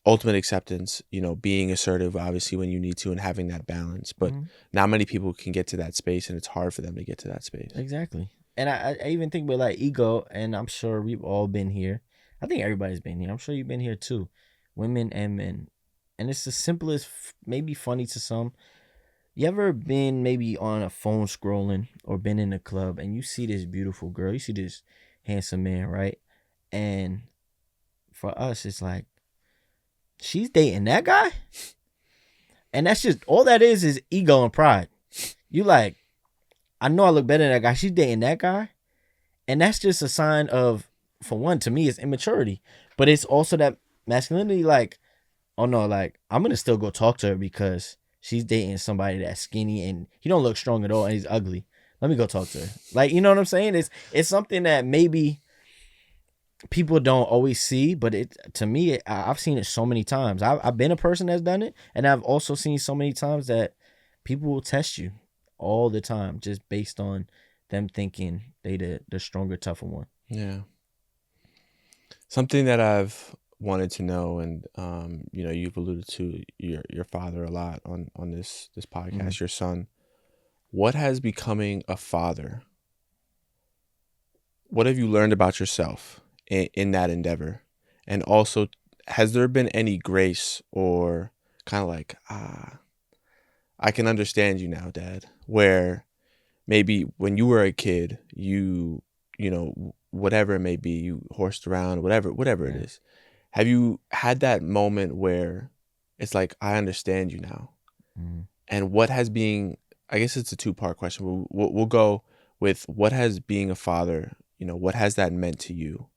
B: acceptance, being assertive, obviously, when you need to, and having that balance. But not many people can get to that space, and it's hard for them to get to that space.
A: Exactly. And I even think with like ego, and I'm sure we've all been here. I think everybody's been here. I'm sure you've been here too, women and men. And it's the simplest, maybe funny to some. You ever been maybe on a phone scrolling or been in a club and you see this beautiful girl, you see this handsome man, right? And for us, it's like, she's dating that guy? And that's just, all that is ego and pride. You like, I know I look better than that guy. She's dating that guy. And that's just a sign of, for one, to me, it's immaturity. But it's also that masculinity, like, oh no, like, I'm going to still go talk to her because she's dating somebody that's skinny and he don't look strong at all and he's ugly. Let me go talk to her. Like, you know what I'm saying? It's something that maybe people don't always see, but it, to me, I've seen it so many times. I've been a person that's done it, and I've also seen so many times that people will test you all the time just based on them thinking they the stronger, tougher one.
B: Yeah. Something that I've wanted to know, and you've alluded to your father a lot on this podcast, your son. What has becoming a father? What have you learned about yourself in that endeavor? And also, has there been any grace or kind of like, I can understand you now, Dad, where maybe when you were a kid, whatever it may be, you horsed around, whatever it is. Have you had that moment where it's like, I understand you now? And what has being, I guess it's a two-part question. We'll go with what has being a father, what has that meant to you?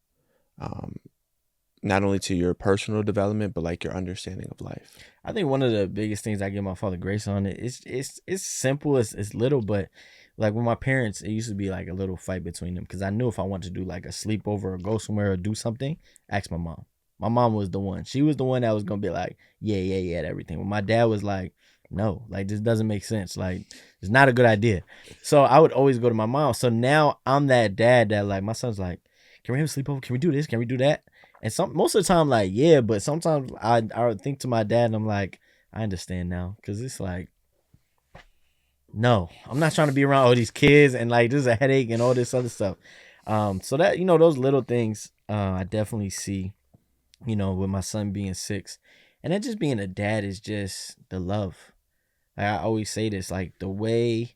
B: Not only to your personal development, but like your understanding of life.
A: I think one of the biggest things I give my father grace on it's simple, it's little, but like with my parents, it used to be like a little fight between them because I knew if I wanted to do like a sleepover or go somewhere or do something, ask my mom. My mom was the one. She was the one that was gonna be like, yeah, at everything. But my dad was like, no, like this doesn't make sense. Like it's not a good idea. So I would always go to my mom. So now I'm that dad that like my son's like, can we have a sleepover? Can we do this? Can we do that? And most of the time, like, yeah, but sometimes I would think to my dad and I'm like, I understand now. Cause it's like, no, I'm not trying to be around all these kids and like this is a headache and all this other stuff. So that, those little things I definitely see, with my son being 6. And then just being a dad is just the love. Like I always say this, like the way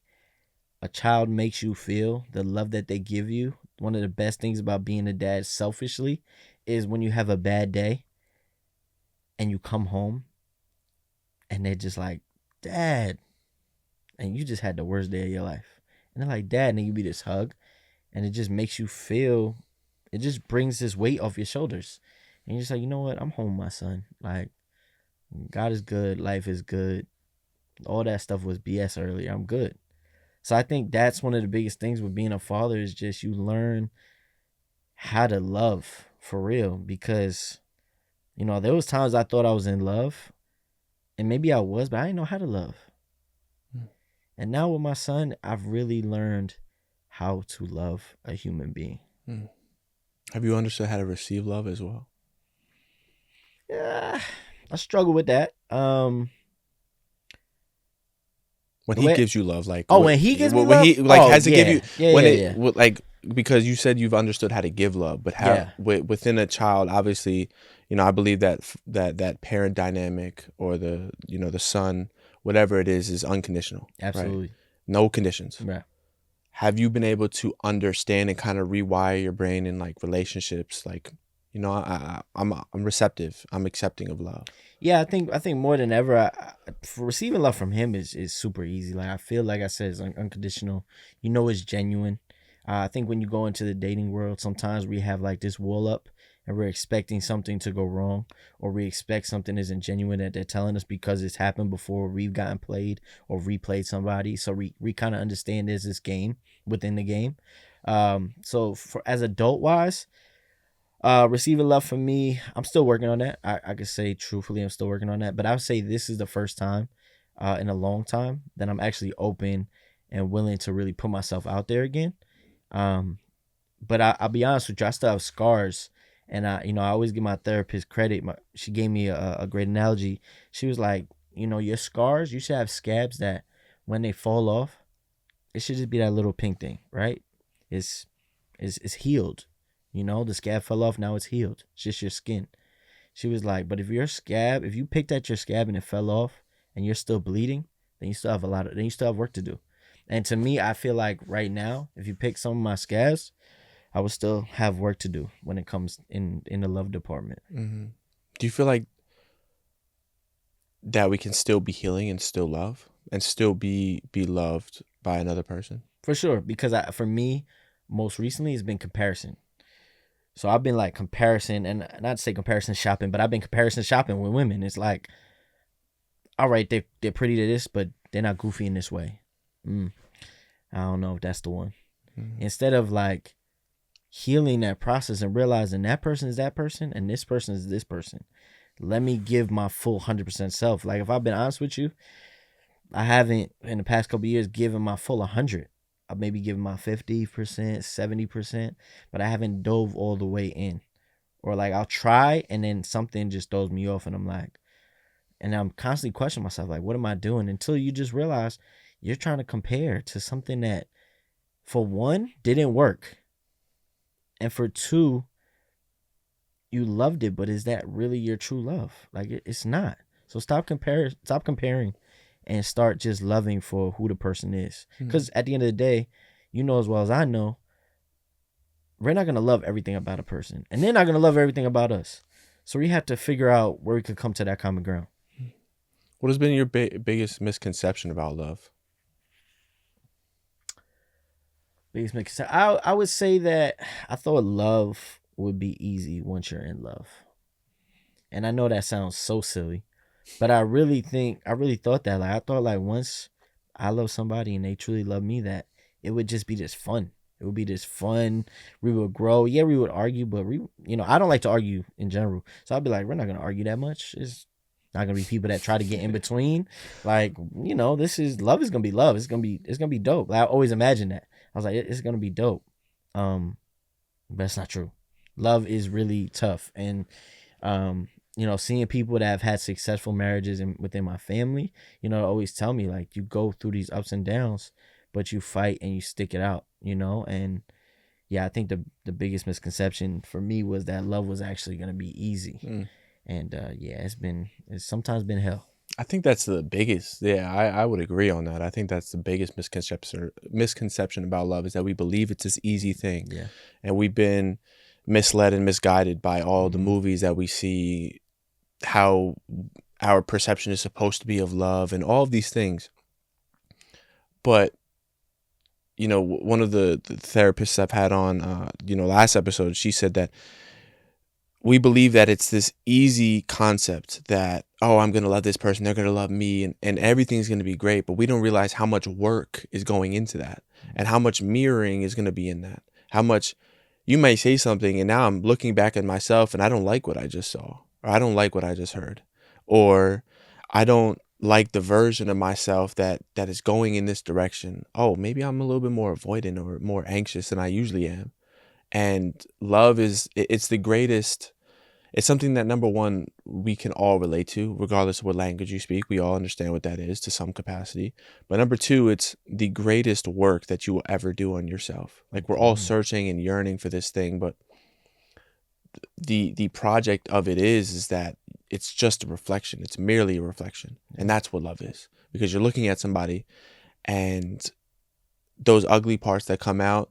A: a child makes you feel, the love that they give you. One of the best things about being a dad selfishly is when you have a bad day and you come home and they're just like, Dad, and you just had the worst day of your life. And they're like, Dad, and then you be this hug and it just makes you feel, it just brings this weight off your shoulders. And you're just like, you know what? I'm home, my son. Like, God is good. Life is good. All that stuff was BS earlier. I'm good. So I think that's one of the biggest things with being a father is just you learn how to love for real. Because, there was times I thought I was in love and maybe I was, but I didn't know how to love. And now with my son, I've really learned how to love a human being.
B: Have you understood how to receive love as well?
A: Yeah, I struggle with that.
B: When he gives you love, like
A: when he gives me
B: when
A: love,
B: he like has to give you
A: yeah.
B: Like because you said you've understood how to give love, but how within a child, obviously, I believe that parent dynamic or the the son, whatever it is unconditional.
A: Absolutely,
B: right? No conditions.
A: Right.
B: Have you been able to understand and kind of rewire your brain in like relationships, like? I'm receptive. I'm accepting of love.
A: Yeah, I think more than ever, for receiving love from him is super easy. Like I feel like I said, it's unconditional. It's genuine. I think when you go into the dating world, sometimes we have like this wall up, and we're expecting something to go wrong, or we expect something isn't genuine that they're telling us because it's happened before we've gotten played or replayed somebody. So we kind of understand there's this game within the game. So for as adult wise. Receiving love from me, I'm still working on that. I could say truthfully, I'm still working on that. But I would say this is the first time in a long time that I'm actually open and willing to really put myself out there again. But I'll be honest with you, I still have scars. And I always give my therapist credit. She gave me a great analogy. She was like, your scars, you should have scabs that when they fall off, it should just be that little pink thing, right? It's healed. The scab fell off, now it's healed. It's just your skin. She was like, but if you picked at your scab and it fell off and you're still bleeding, then you still have work to do. And to me, I feel like right now, if you pick some of my scabs, I would still have work to do when it comes in the love department.
B: Mm-hmm. Do you feel like that we can still be healing and still love and still be loved by another person?
A: For sure, because for me, most recently, it's been comparison. So I've been like comparison, and not to say comparison shopping, but I've been comparison shopping with women. It's like, all right, they're pretty to this, but they're not goofy in this way. I don't know if that's the one. Mm-hmm. Instead of like healing that process and realizing that person is that person and this person is this person, let me give my full 100% self. Like, if I've been honest with you, I haven't in the past couple of years given my full 100. I've maybe given my 50%, 70%, but I haven't dove all the way in. Or like I'll try and then something just throws me off, and I'm like, and I'm constantly questioning myself, like, what am I doing? Until you just realize you're trying to compare to something that, for one, didn't work, and for two, you loved it, but is that really your true love? Like, it's not. So stop comparing, and start just loving for who the person is. Because at the end of the day, you know as well as I know, we're not gonna love everything about a person, and they're not gonna love everything about us. So we have to figure out where we could come to that common ground.
B: What has been your biggest misconception about love?
A: Biggest misconception, I would say that I thought love would be easy once you're in love, and I know that sounds so silly, but I really thought that. Like, I thought like once I love somebody and they truly love me, that it would just be this fun. It would be this fun. We would grow. Yeah, we would argue, but I don't like to argue in general. So I'd be like, we're not gonna argue that much. It's not gonna be people that try to get in between. Like, this is love. Is gonna be love. It's gonna be dope. Like, I always imagined that. I was like, it's gonna be dope. But it's not true. Love is really tough, and seeing people that have had successful marriages within my family, always tell me, like, you go through these ups and downs, but you fight and you stick it out, and yeah, I think the biggest misconception for me was that love was actually going to be easy. And yeah, it's sometimes been hell.
B: I think that's the biggest. Yeah, I would agree on that. I think that's the biggest misconception about love, is that we believe it's this easy thing.
A: Yeah.
B: And we've been misled and misguided by all the movies that we see, how our perception is supposed to be of love and all of these things. But one of the therapists I've had on last episode, she said that we believe that it's this easy concept that, oh, I'm going to love this person, they're going to love me, and everything's going to be great. But we don't realize how much work is going into that, and how much mirroring is going to be in that. How much you may say something, and now I'm looking back at myself and I don't like what I just saw, or I don't like what I just heard, or I don't like the version of myself that is going in this direction. Oh, maybe I'm a little bit more avoidant or more anxious than I usually am. And love it's the greatest. It's something that, number one, we can all relate to, regardless of what language you speak. We all understand what that is to some capacity. But number two, it's the greatest work that you will ever do on yourself. Like, we're all searching and yearning for this thing, but the project of it is that it's just a reflection. It's merely a reflection. And that's what love is. Because you're looking at somebody, and those ugly parts that come out,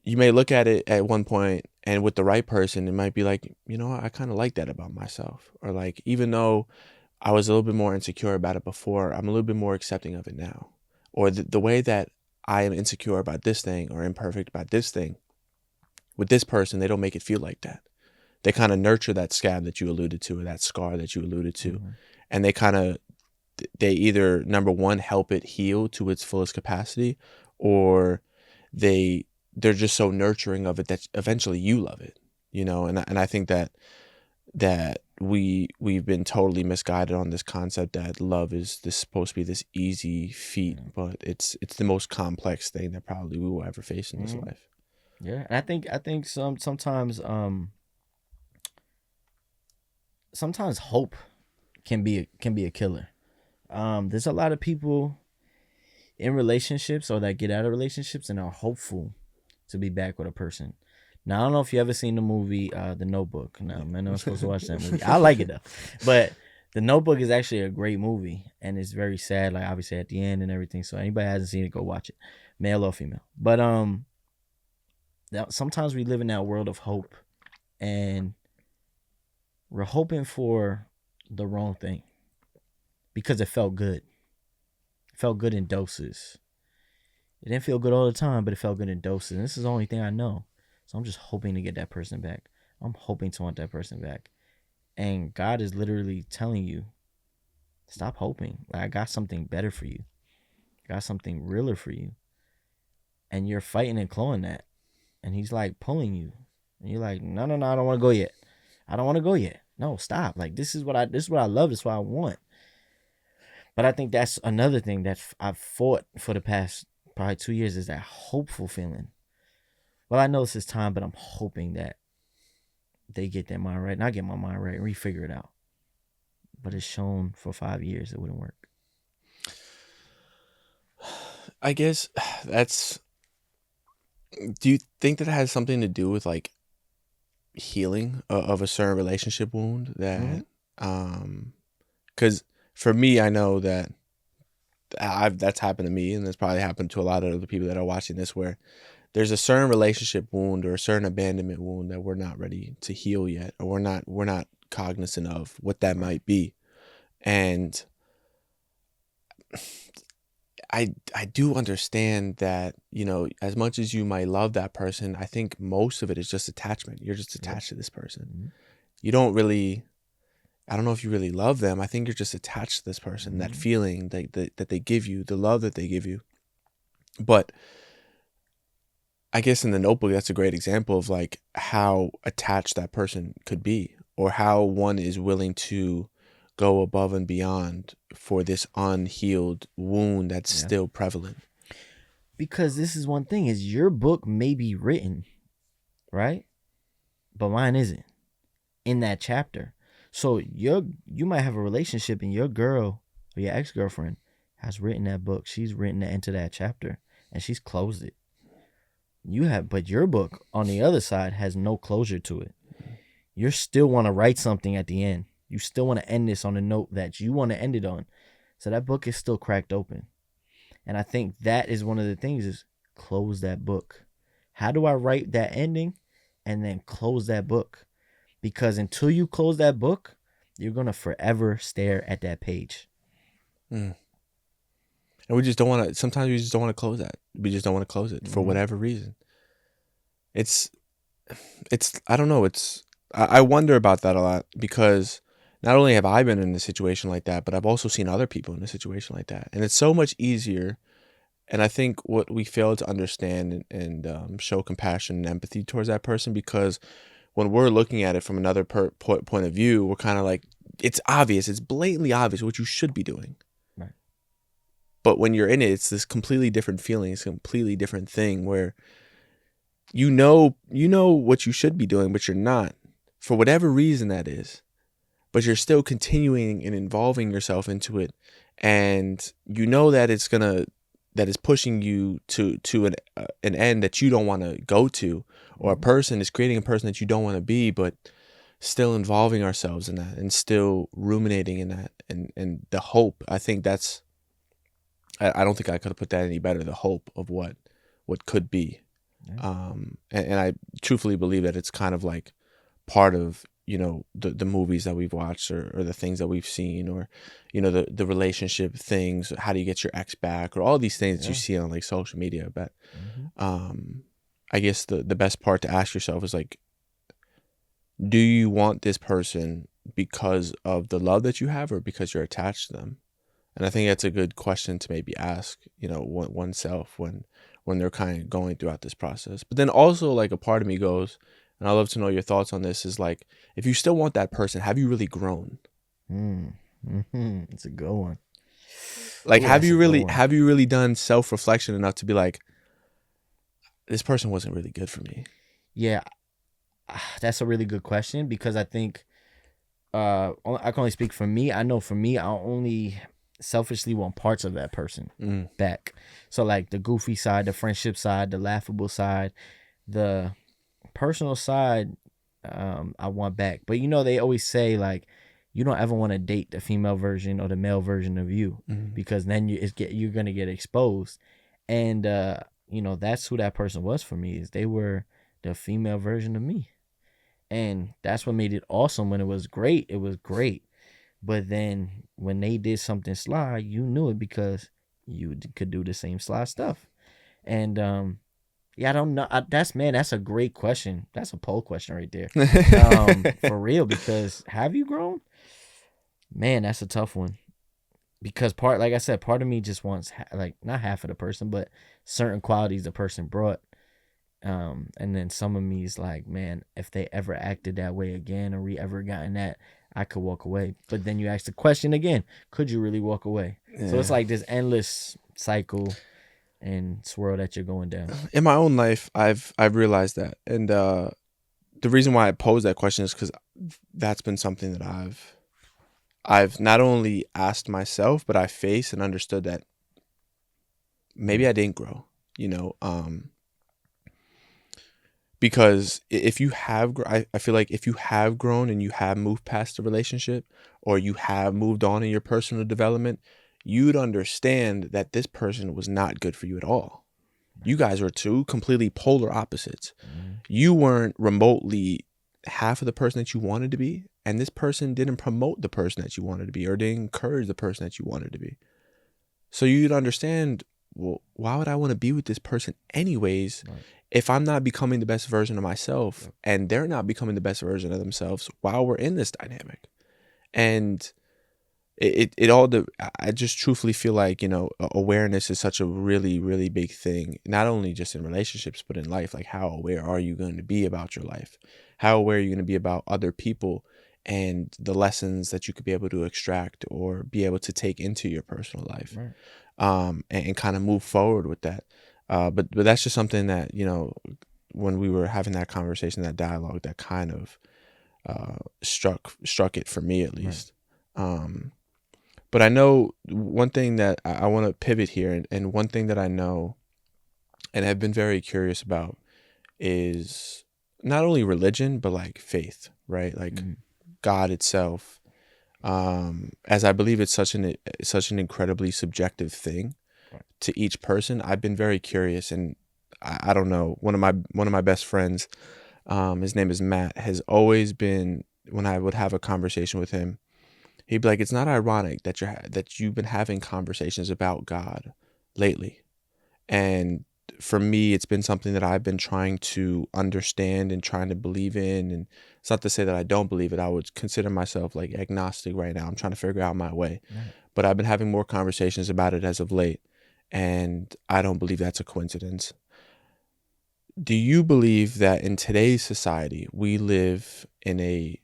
B: you may look at it at one point, and with the right person, it might be like, I kind of like that about myself. Or like, even though I was a little bit more insecure about it before, I'm a little bit more accepting of it now. Or the way that I am insecure about this thing or imperfect about this thing, with this person, they don't make it feel like that. They kind of nurture that scab that you alluded to, or that scar that you alluded to. And they either, number one, help it heal to its fullest capacity, or they're just so nurturing of it that eventually you love it, and I think that we've been totally misguided on this concept that love is supposed to be this easy feat, but it's the most complex thing that probably we will ever face in this life.
A: Yeah, and I think sometimes hope can be a killer. There's a lot of people in relationships or that get out of relationships and are hopeful to be back with a person. Now, I don't know if you ever seen the movie The Notebook. No, I'm not supposed to watch that movie. I like it though, but The Notebook is actually a great movie, and it's very sad. Like obviously at the end and everything. So anybody hasn't seen it, go watch it, male or female. But sometimes we live in that world of hope, and we're hoping for the wrong thing because it felt good. It felt good in doses. It didn't feel good all the time, but it felt good in doses. And this is the only thing I know. So I'm just hoping to get that person back. I'm hoping to want that person back. And God is literally telling you, stop hoping. Like, I got something better for you. I got something realer for you. And you're fighting and clawing that. And he's like pulling you. And you're like, no, I don't want to go yet. I don't want to go yet. No, stop. Like this is what I love. This is what I want. But I think that's another thing that I've fought for the past probably 2 years is that hopeful feeling. Well, I know it's time, but I'm hoping that they get their mind right. And I get my mind right and refigure it out. But it's shown for 5 years it wouldn't work.
B: I guess do you think that has something to do with like healing of a certain relationship wound that, because for me, I know that that's happened to me, and that's probably happened to a lot of other people that are watching this, where there's a certain relationship wound or a certain abandonment wound that we're not ready to heal yet, or we're not cognizant of what that might be. And I do understand that, as much as you might love that person, I think most of it is just attachment. You're just attached to this person. You don't really, I don't know if you really love them. I think you're just attached to this person, that feeling that they give you, the love that they give you. But I guess in the Notebook, that's a great example of like how attached that person could be, or how one is willing to go above and beyond for this unhealed wound that's still prevalent.
A: Because this is one thing, is your book may be written, right? But mine isn't in that chapter. So you might have a relationship and your girl or your ex-girlfriend has written that book. She's written that into that chapter and she's closed it. But your book on the other side has no closure to it. You still want to write something at the end. You still want to end this on a note that you want to end it on. So that book is still cracked open. And I think that is one of the things, is close that book. How do I write that ending and then close that book? Because until you close that book, you're going to forever stare at that page.
B: And we just don't want to, sometimes we just don't want to close that. We just don't want to close it for whatever reason. It's, I don't know. I wonder about that a lot, because not only have I been in a situation like that, but I've also seen other people in a situation like that. And it's so much easier. And I think what we fail to understand and show compassion and empathy towards that person, because when we're looking at it from another point of view, we're kind of like, it's obvious, it's blatantly obvious what you should be doing.
A: Right.
B: But when you're in it, it's this completely different feeling. It's a completely different thing where you know what you should be doing, but you're not, for whatever reason that is. But you're still continuing and involving yourself into it, and you know that that is pushing you to an end that you don't want to go to, or a person is creating a person that you don't want to be, but still involving ourselves in that and still ruminating in that, and the hope. I think that's, I don't think I could have put that any better. The hope of what could be, and I truthfully believe that it's kind of like part of the movies that we've watched, or the things that we've seen, or the relationship things. How do you get your ex back, or all these things that you see on like social media. But I guess the best part to ask yourself is like, do you want this person because of the love that you have, or because you're attached to them? And I think that's a good question to maybe ask oneself when they're kind of going throughout this process. But then also, like, a part of me goes, and I'd love to know your thoughts on this, is like, if you still want that person, have you really grown?
A: It's a good one.
B: Like, have you really done self-reflection enough to be like, this person wasn't really good for me?
A: Yeah, that's a really good question, because I think I can only speak for me. I know for me, I only selfishly want parts of that person back. So like the goofy side, the friendship side, the laughable side, the personal side, I want back. But they always say like, you don't ever want to date the female version or the male version of you,
B: Mhm.
A: because then you're gonna get exposed. And that's who that person was for me, is they were the female version of me. And that's what made it awesome. When it was great, it was great. But then when they did something sly, you knew it, because you could do the same sly stuff. And yeah, I don't know. That's a great question. That's a poll question right there. For real, because have you grown? Man, that's a tough one. Because like I said, part of me just wants like not half of the person, but certain qualities the person brought. And then some of me is like, man, if they ever acted that way again, or we ever gotten that, I could walk away. But then you ask the question again, could you really walk away? So it's
B: Yeah.
A: like this endless cycle and swirl that you're going down.
B: In my own life, I've realized that, and the reason why I pose that question is because that's been something that I've not only asked myself, but I faced and understood that maybe I didn't grow. You know, because if you have, I feel like if you have grown and you have moved past the relationship, or you have moved on in your personal development, you'd understand that this person was not good for you at all. You guys were two completely polar opposites. You weren't remotely half of the person that you wanted to be, and this person didn't promote the person that you wanted to be, or didn't encourage the person that you wanted to be. So you'd understand, well, why would I want to be with this person anyways?
A: Right.
B: If I'm not becoming the best version of myself, and they're not becoming the best version of themselves while we're in this dynamic. And I just truthfully feel like, awareness is such a really, really big thing, not only just in relationships, but in life. Like, how aware are you going to be about your life? How aware are you going to be about other people and the lessons that you could be able to extract or be able to take into your personal life?
A: Right.
B: And kind of move forward with that. But that's just something that, when we were having that conversation, that dialogue, that kind of struck it for me, at least. Right. But I know one thing that I want to pivot here, and one thing that I know and have been very curious about is not only religion, but like faith, right? Like God itself. As I believe it's such an incredibly subjective thing to each person. I've been very curious, and I don't know, one of my best friends, his name is Matt, has always been, when I would have a conversation with him, he'd be like, it's not ironic that you've been having conversations about God lately. And for me, it's been something that I've been trying to understand and trying to believe in. And it's not to say that I don't believe it. I would consider myself like agnostic right now. I'm trying to figure out my way. Right. But I've been having more conversations about it as of late. And I don't believe that's a coincidence. Do you believe that in today's society, we live in a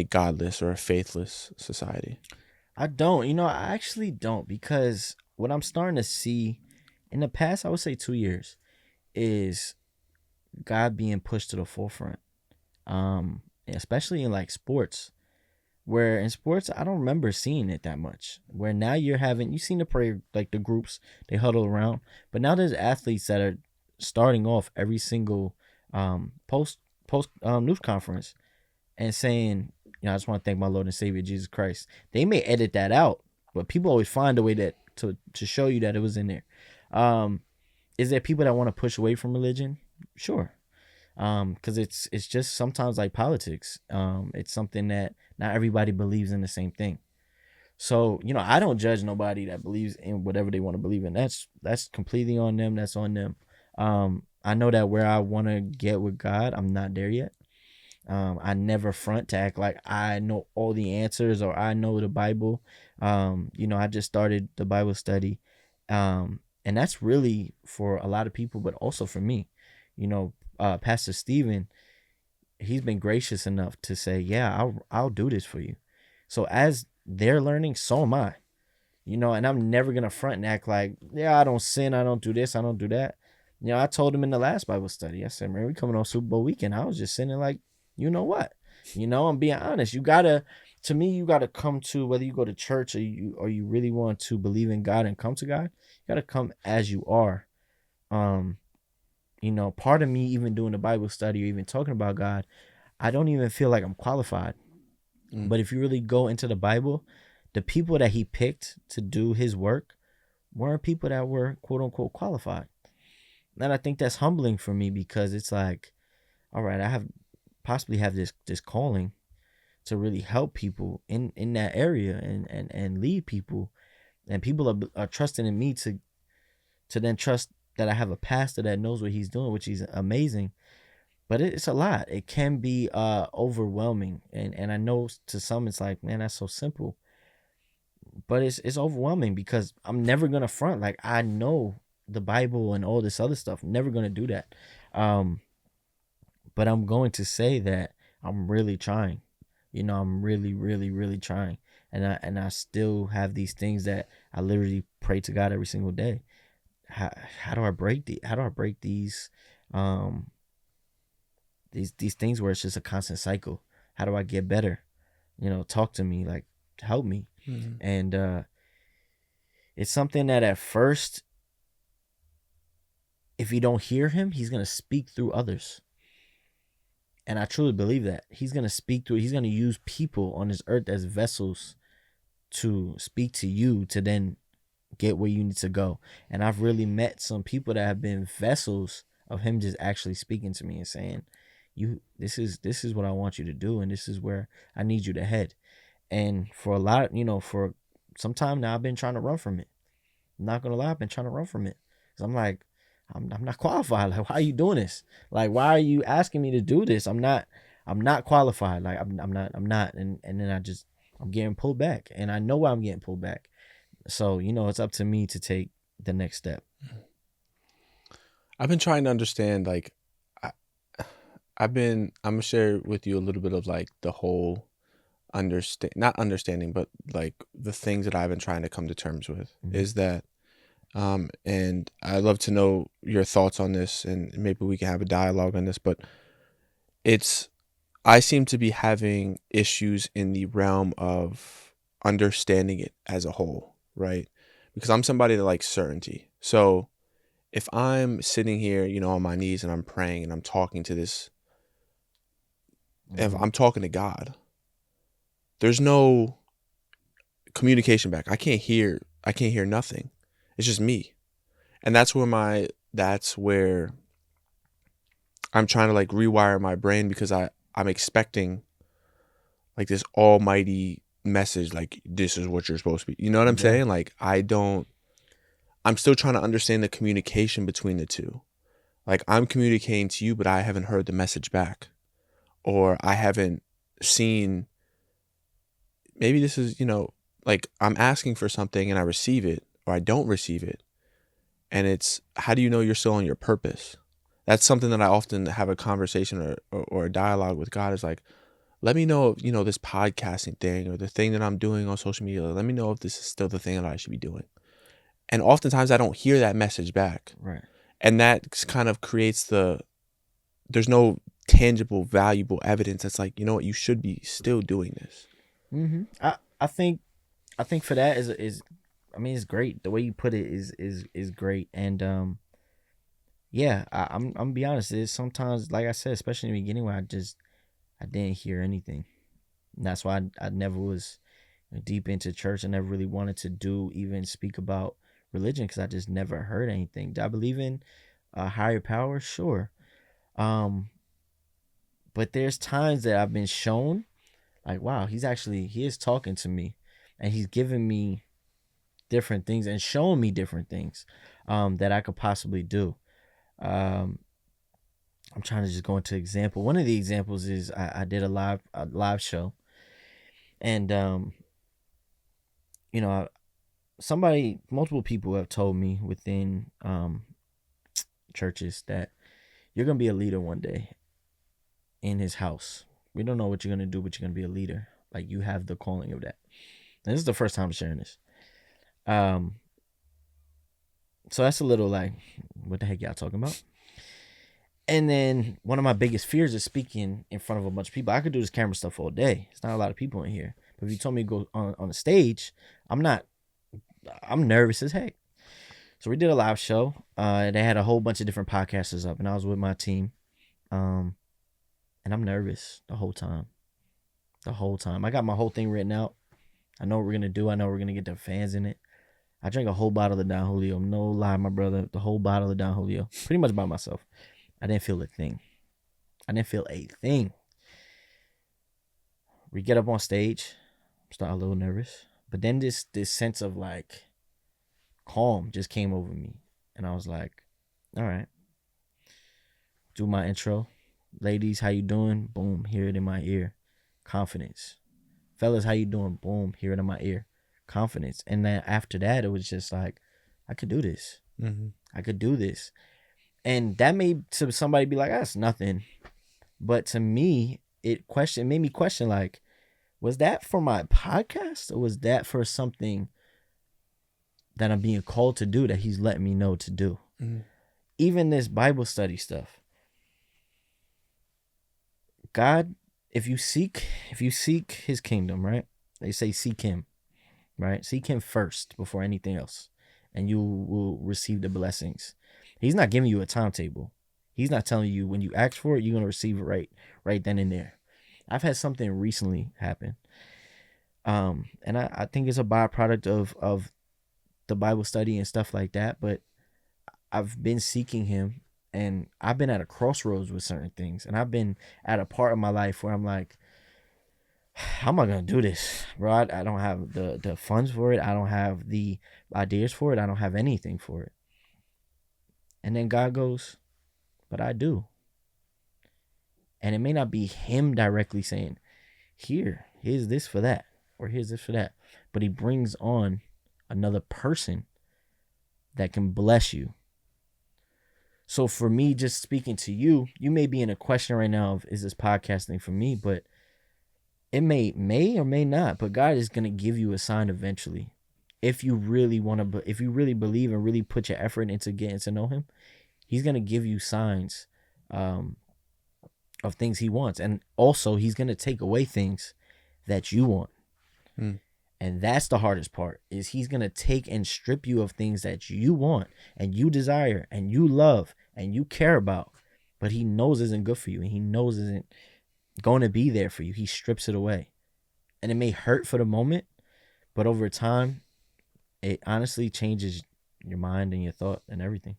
B: godless or a faithless society?
A: I don't. I actually don't, because what I'm starting to see in the past, I would say 2 years, is God being pushed to the forefront. Especially in like sports, where in sports, I don't remember seeing it that much. Where now you've seen the prayer, like the groups, they huddle around, but now there's athletes that are starting off every single post news conference and saying, I just want to thank my Lord and Savior Jesus Christ. They may edit that out, but people always find a way to show you that it was in there. Is there people that want to push away from religion? Sure. Because it's just sometimes like politics. It's something that not everybody believes in the same thing. So, I don't judge nobody that believes in whatever they want to believe in. That's completely on them. That's on them. I know that where I want to get with God, I'm not there yet. I never front to act like I know all the answers or I know the Bible. I just started the Bible study. And that's really for a lot of people, but also for me. Pastor Stephen, he's been gracious enough to say, yeah, I'll do this for you. So as they're learning, so am I. And I'm never going to front and act like, yeah, I don't sin, I don't do this, I don't do that. I told him in the last Bible study, I said, man, we coming on Super Bowl weekend. I was just sinning like, you know what? I'm being honest. You gotta come to, whether you go to church or you really want to believe in God and come to God, you gotta come as you are. Part of me even doing the Bible study or even talking about God, I don't even feel like I'm qualified. But if you really go into the Bible, the people that he picked to do his work weren't people that were quote unquote qualified. And I think that's humbling for me, because it's like, all right, I have possibly have this calling to really help people in that area, and lead people, and people are trusting in me to then trust that I have a pastor that knows what he's doing, which is amazing. But it's a lot. It can be overwhelming, and I know to some it's like, man, that's so simple, but it's overwhelming, because I'm never gonna front like I know the Bible and all this other stuff. I'm never gonna do that. Um, but I'm going to say that I'm really trying. I'm really, really, really trying, and I still have these things that I literally pray to God every single day. How do I break um these things where it's just a constant cycle? How do I get better? Talk to me, like, help me. And it's something that at first, if you don't hear him, he's gonna speak through others. And I truly believe that he's gonna use people on this earth as vessels to speak to you, to then get where you need to go. And I've really met some people that have been vessels of him just actually speaking to me and saying, this is what I want you to do, and this is where I need you to head. And for a lot, for some time now, I've been trying to run from it. I'm not gonna lie, I've been trying to run from it, because I'm like, I'm not qualified. Like, why are you doing this? Like, why are you asking me to do this? I'm not qualified. Like, I'm not. And then I'm getting pulled back, and I know why I'm getting pulled back. So, it's up to me to take the next step.
B: I've been trying to understand, like, I'm gonna share with you a little bit of like the whole not understanding, but like the things that I've been trying to come to terms with is that, and I'd love to know your thoughts on this, and maybe we can have a dialogue on this, but I seem to be having issues in the realm of understanding it as a whole, right? Because I'm somebody that likes certainty. So if I'm sitting here, on my knees, and I'm praying, and I'm talking to if I'm talking to God, there's no communication back. I can't hear nothing. It's just me. And that's where I'm trying to like rewire my brain, because I'm expecting like this almighty message, like, this is what you're supposed to be. You know what I'm saying? Like, I'm still trying to understand the communication between the two. Like, I'm communicating to you, but I haven't heard the message back, or I haven't seen, maybe this is, like, I'm asking for something and I receive it, or I don't receive it. And it's, how do you know you're still on your purpose? That's something that I often have a conversation or a dialogue with God, is like, let me know if, this podcasting thing or the thing that I'm doing on social media, let me know if this is still the thing that I should be doing. And oftentimes I don't hear that message back.
A: Right.
B: And that kind of creates there's no tangible, valuable evidence that's like, you know what, you should be still doing this.
A: I think for that is I mean, it's great. The way you put it is great. And yeah, I'm gonna be honest. It's sometimes, like I said, especially in the beginning, where I didn't hear anything. And that's why I never was deep into church. I never really wanted to even speak about religion, because I just never heard anything. Do I believe in a higher power? Sure. But there's times that I've been shown, like, wow, he is talking to me, and he's giving me different things and showing me different things that I could possibly do. I'm trying to just go into example. One of the examples is I did a live show, and multiple people have told me within churches that you're gonna be a leader one day in his house. We don't know what you're gonna do, but you're gonna be a leader. Like, you have the calling of that. And this is the first time I'm sharing this. So that's a little like, what the heck y'all talking about? And then one of my biggest fears is speaking in front of a bunch of people. I could do this camera stuff all day. It's not a lot of people in here. But if you told me to go on the stage, I'm nervous as heck. So we did a live show. They had a whole bunch of different podcasters up, and I was with my team. And I'm nervous the whole time. the whole time. I got my whole thing written out. I know what we're gonna do. I know we're gonna get the fans in it. I drank a whole bottle of Don Julio. No lie, my brother. The whole bottle of Don Julio. Pretty much by myself. I didn't feel a thing. I didn't feel a thing. We get up on stage. Start a little nervous. But then this sense of like calm just came over me. And I was like, all right. Do my intro. Ladies, how you doing? Boom, hear it in my ear. Confidence. Fellas, how you doing? Boom, hear it in my ear. Confidence. And then after that, it was just like, I could do this.
B: Mm-hmm.
A: I could do this. And that made to somebody be like, that's nothing. But to me, it made me question, like, was that for my podcast or was that for something that I'm being called to do that he's letting me know to do?
B: Mm-hmm.
A: Even this Bible study stuff. God, if you seek his kingdom, right? They say seek him, right? Seek him first before anything else, and you will receive the blessings. He's not giving you a timetable. He's not telling you when you ask for it, you're going to receive it right then and there. I've had something recently happen. And I think it's a byproduct of the Bible study and stuff like that, but I've been seeking him. And I've been at a crossroads with certain things. And I've been at a part of my life where I'm like, how am I going to do this, bro? I don't have the funds for it. I don't have the ideas for it. I don't have anything for it. And then God goes, but I do. And it may not be him directly saying, here's this for that, or here's this for that. But he brings on another person that can bless you. So for me, just speaking to you, you may be in a question right now of, is this podcasting for me? But it may or may not. But God is going to give you a sign eventually. If you really if you really believe and really put your effort into getting to know him, he's going to give you signs of things he wants. And also, he's going to take away things that you want. And that's the hardest part, is he's going to take and strip you of things that you want and you desire and you love and you care about, but he knows isn't good for you and he knows isn't going to be there for you. He strips it away. And it may hurt for the moment, but over time, it honestly changes your mind and your thought and everything.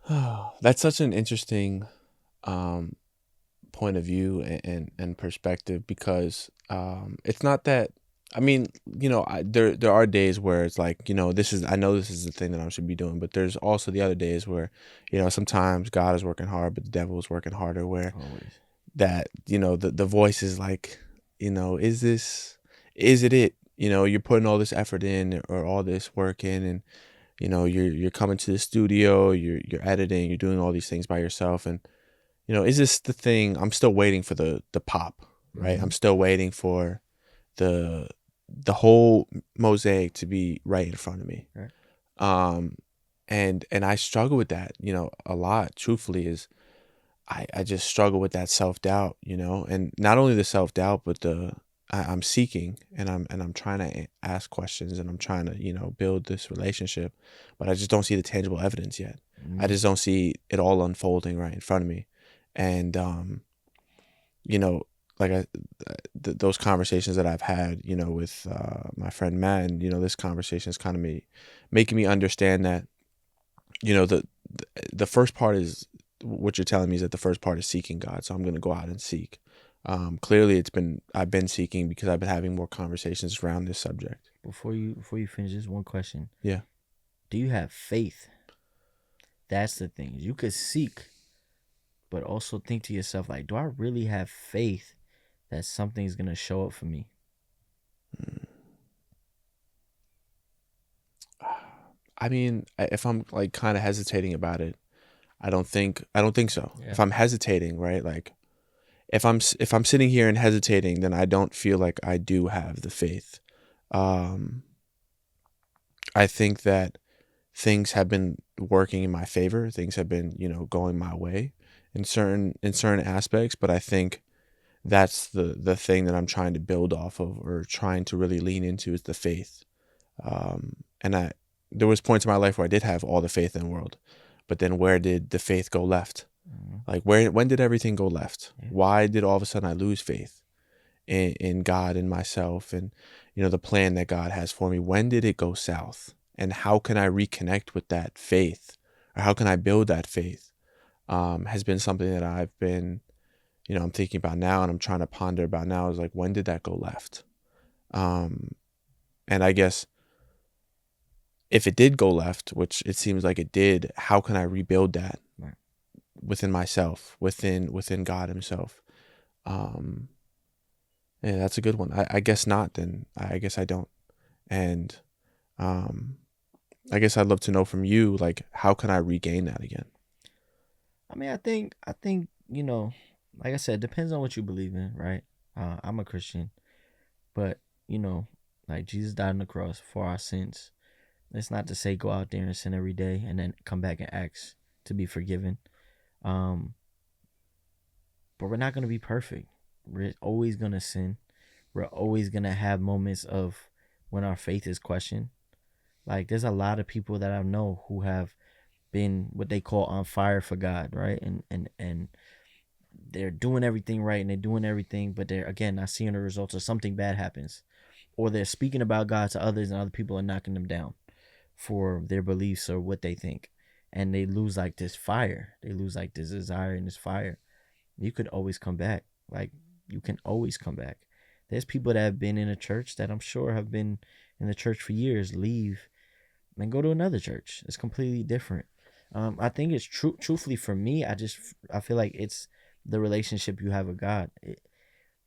B: That's such an interesting point of view and perspective, because it's not that, I mean, you know, there are days where it's like, you know, I know this is the thing that I should be doing, but there's also the other days where, you know, sometimes God is working hard, but the devil is working harder, where
A: Always.
B: that, you know, the voice is like, you know, is it? You know, you're putting all this effort in or all this work in, and, you know, you're coming to the studio, you're editing, you're doing all these things by yourself, and, you know, is this the thing? I'm still waiting for the pop, right?
A: Mm-hmm.
B: I'm still waiting for the whole mosaic to be right in front of me.
A: Right.
B: And I struggle with that, you know, a lot, truthfully. Is I just struggle with that self-doubt, you know, and not only the self-doubt, but I'm seeking, and I'm trying to ask questions, and I'm trying to, you know, build this relationship, but I just don't see the tangible evidence yet. I just don't see it all unfolding right in front of me. And, you know, like those conversations that I've had, you know, with my friend Matt, and, you know, this conversation is kind of making me understand that, you know, the first part is, what you're telling me is that the first part is seeking God. So I'm going to go out and seek. Clearly I've been seeking because I've been having more conversations around this subject.
A: Before you finish, just one question.
B: Yeah.
A: Do you have faith? That's the thing. You could seek, but also think to yourself, like, do I really have faith that something's going to show up for me?
B: I mean, if I'm like kind of hesitating about it, I don't think so.
A: Yeah.
B: If I'm hesitating, right? Like if I'm sitting here and hesitating, then I don't feel like I do have the faith. I think that things have been working in my favor. Things have been, you know, going my way in certain aspects, but I think that's the thing that I'm trying to build off of, or trying to really lean into, is the faith. And there was points in my life where I did have all the faith in the world, but then where did the faith go left? Like when did everything go left?
A: Yeah.
B: Why did all of a sudden I lose faith in God and myself and, the plan that God has for me? When did it go south? And how can I reconnect with that faith, or how can I build that faith? Has been something that I've been, I'm thinking about now, and I'm trying to ponder about now, is like, when did that go left? And I guess if it did go left, which it seems like it did, how can I rebuild that
A: Right.
B: within myself, within God himself? Yeah, that's a good one. I guess not, then I guess I don't. And I guess I'd love to know from you, like, how can I regain that again?
A: I mean, I think, like I said, it depends on what you believe in, right? I'm a Christian, but like Jesus died on the cross for our sins. It's not to say go out there and sin every day and then come back and ask to be forgiven. Um, but we're not gonna be perfect. We're always gonna sin. We're always gonna have moments of when our faith is questioned. Like there's a lot of people that I know who have been what they call on fire for God, right? And they're doing everything right and they're doing everything, but they're again not seeing the results, or something bad happens, or they're speaking about God to others and other people are knocking them down for their beliefs or what they think, and they lose like this fire. They lose like this desire and this fire. You could always come back. Like you can always come back. There's people that have been in a church that I'm sure have been in the church for years, leave and go to another church. It's completely different. I think it's truthfully for me, I feel like it's the relationship you have with God.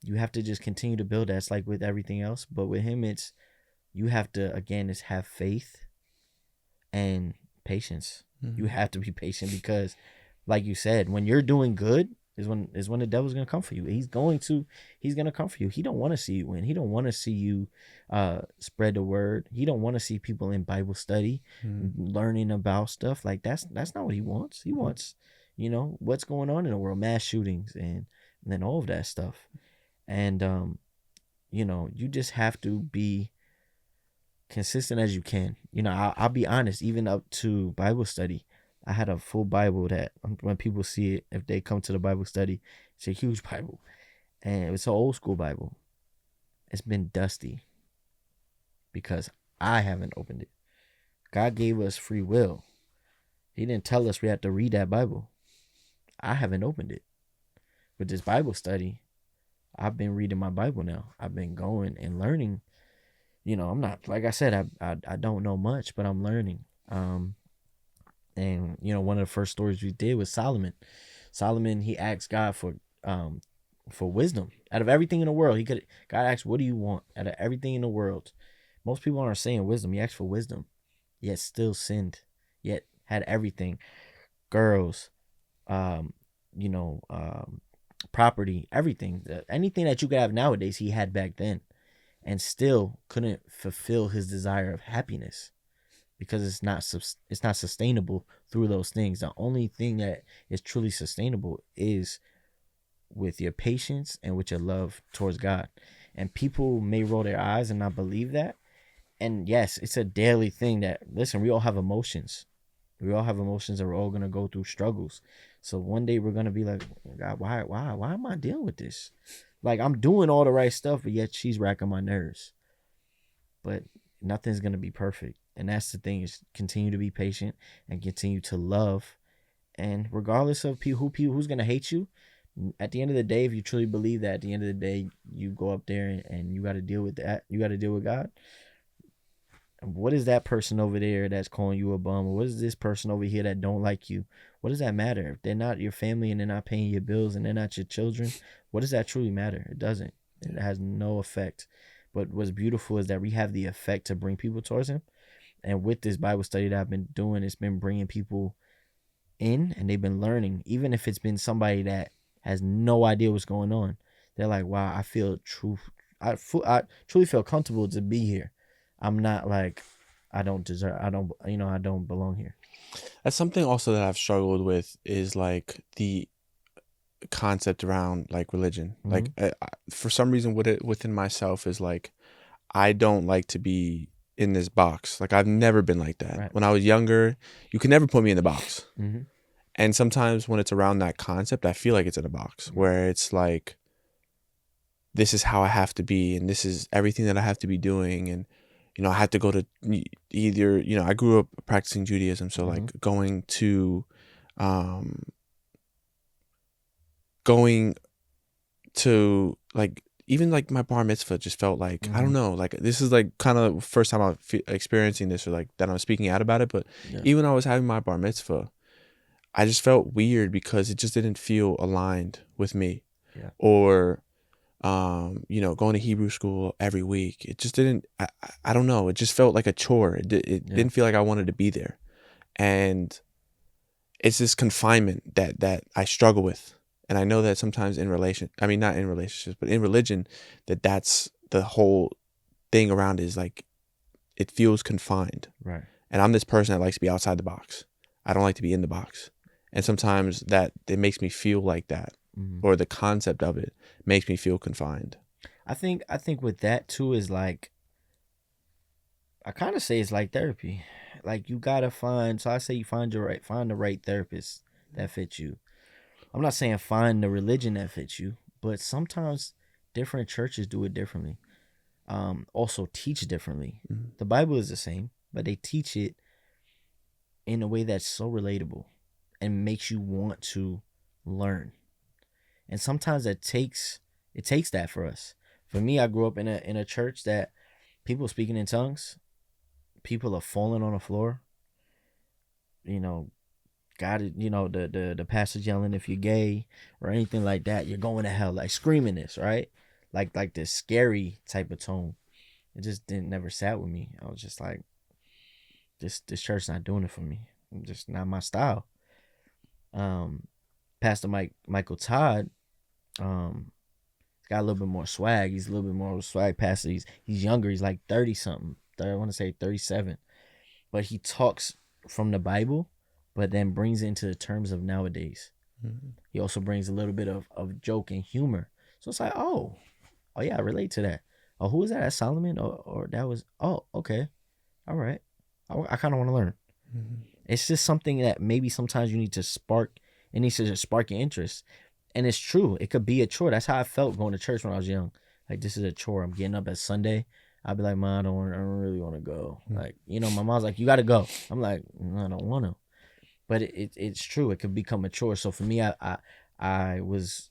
A: You have to just continue to build that. It's like with everything else, but with him, it's you have to again is have faith and patience.
B: Mm-hmm.
A: You have to be patient because, like you said, when you're doing good is when the devil's gonna come for you. He's gonna come for you. He don't want to see you win. He don't want to see you spread the word. He don't want to see people in Bible study learning about stuff. Like that's not what he wants. He wants, what's going on in the world, mass shootings and then all of that stuff. And you just have to be consistent as you can. I'll be honest, even up to Bible study, I had a full Bible that when people see it, if they come to the Bible study, it's a huge Bible. And it's an old school Bible. It's been dusty because I haven't opened it. God gave us free will. He didn't tell us we had to read that Bible. I haven't opened it. With this Bible study, I've been reading my Bible now. I've been going and learning. I'm not, like I said, I don't know much, but I'm learning. And one of the first stories we did was Solomon. Solomon, he asked God for wisdom. Out of everything in the world, God asked, what do you want? Out of everything in the world. Most people aren't saying wisdom. He asked for wisdom, yet still sinned, yet had everything. Girls, property, everything. Anything that you could have nowadays, he had back then. And still couldn't fulfill his desire of happiness because it's not sustainable through those things. The only thing that is truly sustainable is with your patience and with your love towards God. And people may roll their eyes and not believe that. And yes, it's a daily thing that, listen, we all have emotions. We all have emotions and we're all going to go through struggles. So one day we're going to be like, God, why am I dealing with this? Like I'm doing all the right stuff, but yet she's racking my nerves. But nothing's going to be perfect. And that's the thing, is continue to be patient and continue to love. And regardless of who's going to hate you, at the end of the day, if you truly believe that at the end of the day, you go up there and you got to deal with that. You got to deal with God. What is that person over there that's calling you a bum? Or what is this person over here that don't like you? What does that matter? If they're not your family and they're not paying your bills and they're not your children, what does that truly matter? It doesn't. It has no effect. But what's beautiful is that we have the effect to bring people towards him. And with this Bible study that I've been doing, it's been bringing people in and they've been learning. Even if it's been somebody that has no idea what's going on, they're like, wow, I truly feel comfortable to be here. I'm not like, I don't belong here.
B: That's something also that I've struggled with, is like the concept around like religion. Mm-hmm. Like for some reason within myself is like, I don't like to be in this box. Like I've never been like that. Right. When I was younger, you can never put me in the box. Mm-hmm. And sometimes when it's around that concept, I feel like it's in a box where it's like, this is how I have to be, and this is everything that I have to be doing. And, I had to go to either, I grew up practicing Judaism. So like um, going to like, even like my bar mitzvah just felt like, I don't know, like this is like kind of first time I'm experiencing this, or like that I'm speaking out about it. But even when I was having my bar mitzvah, I just felt weird because it just didn't feel aligned with me.
A: Yeah.
B: Or, going to Hebrew school every week. It just didn't, I don't know. It just felt like a chore. It didn't feel like I wanted to be there. And it's this confinement that I struggle with. And I know that sometimes not in relationships, but in religion, that's the whole thing around is like, it feels confined.
A: Right.
B: And I'm this person that likes to be outside the box. I don't like to be in the box. And sometimes that it makes me feel like that, or the concept of it makes me feel confined.
A: I think with that too is like, I kind of say it's like therapy. Like you gotta find. So I say you find the right therapist that fits you. I'm not saying find the religion that fits you, but sometimes different churches do it differently. Also teach differently. The Bible is the same, but they teach it in a way that's so relatable and makes you want to learn. And sometimes it takes that for us. For me, I grew up in a church that people speaking in tongues, people are falling on the floor. God, the pastor's yelling if you're gay or anything like that, you're going to hell, like screaming this, right? Like this scary type of tone. It just never sat with me. I was just like, this church's not doing it for me. It's just not my style. Pastor Michael Todd, got a little bit more swag. He's a little bit more of a swag pastor. He's younger. He's like 30 something. I want to say 37. But he talks from the Bible, but then brings it into the terms of nowadays. He also brings a little bit of joke and humor. So it's like, oh yeah, I relate to that. Oh, who was that? That's Solomon? Or that was, oh, okay. All right. I kind of want to learn. It's just something that maybe sometimes you need to spark. It needs to just spark your interest. And it's true. It could be a chore. That's how I felt going to church when I was young. Like, this is a chore. I'm getting up at Sunday. I'd be like, Mom, I don't really want to go. Like, my mom's like, you got to go. I'm like, no, I don't want to. But it's true. It could become a chore. So for me, I was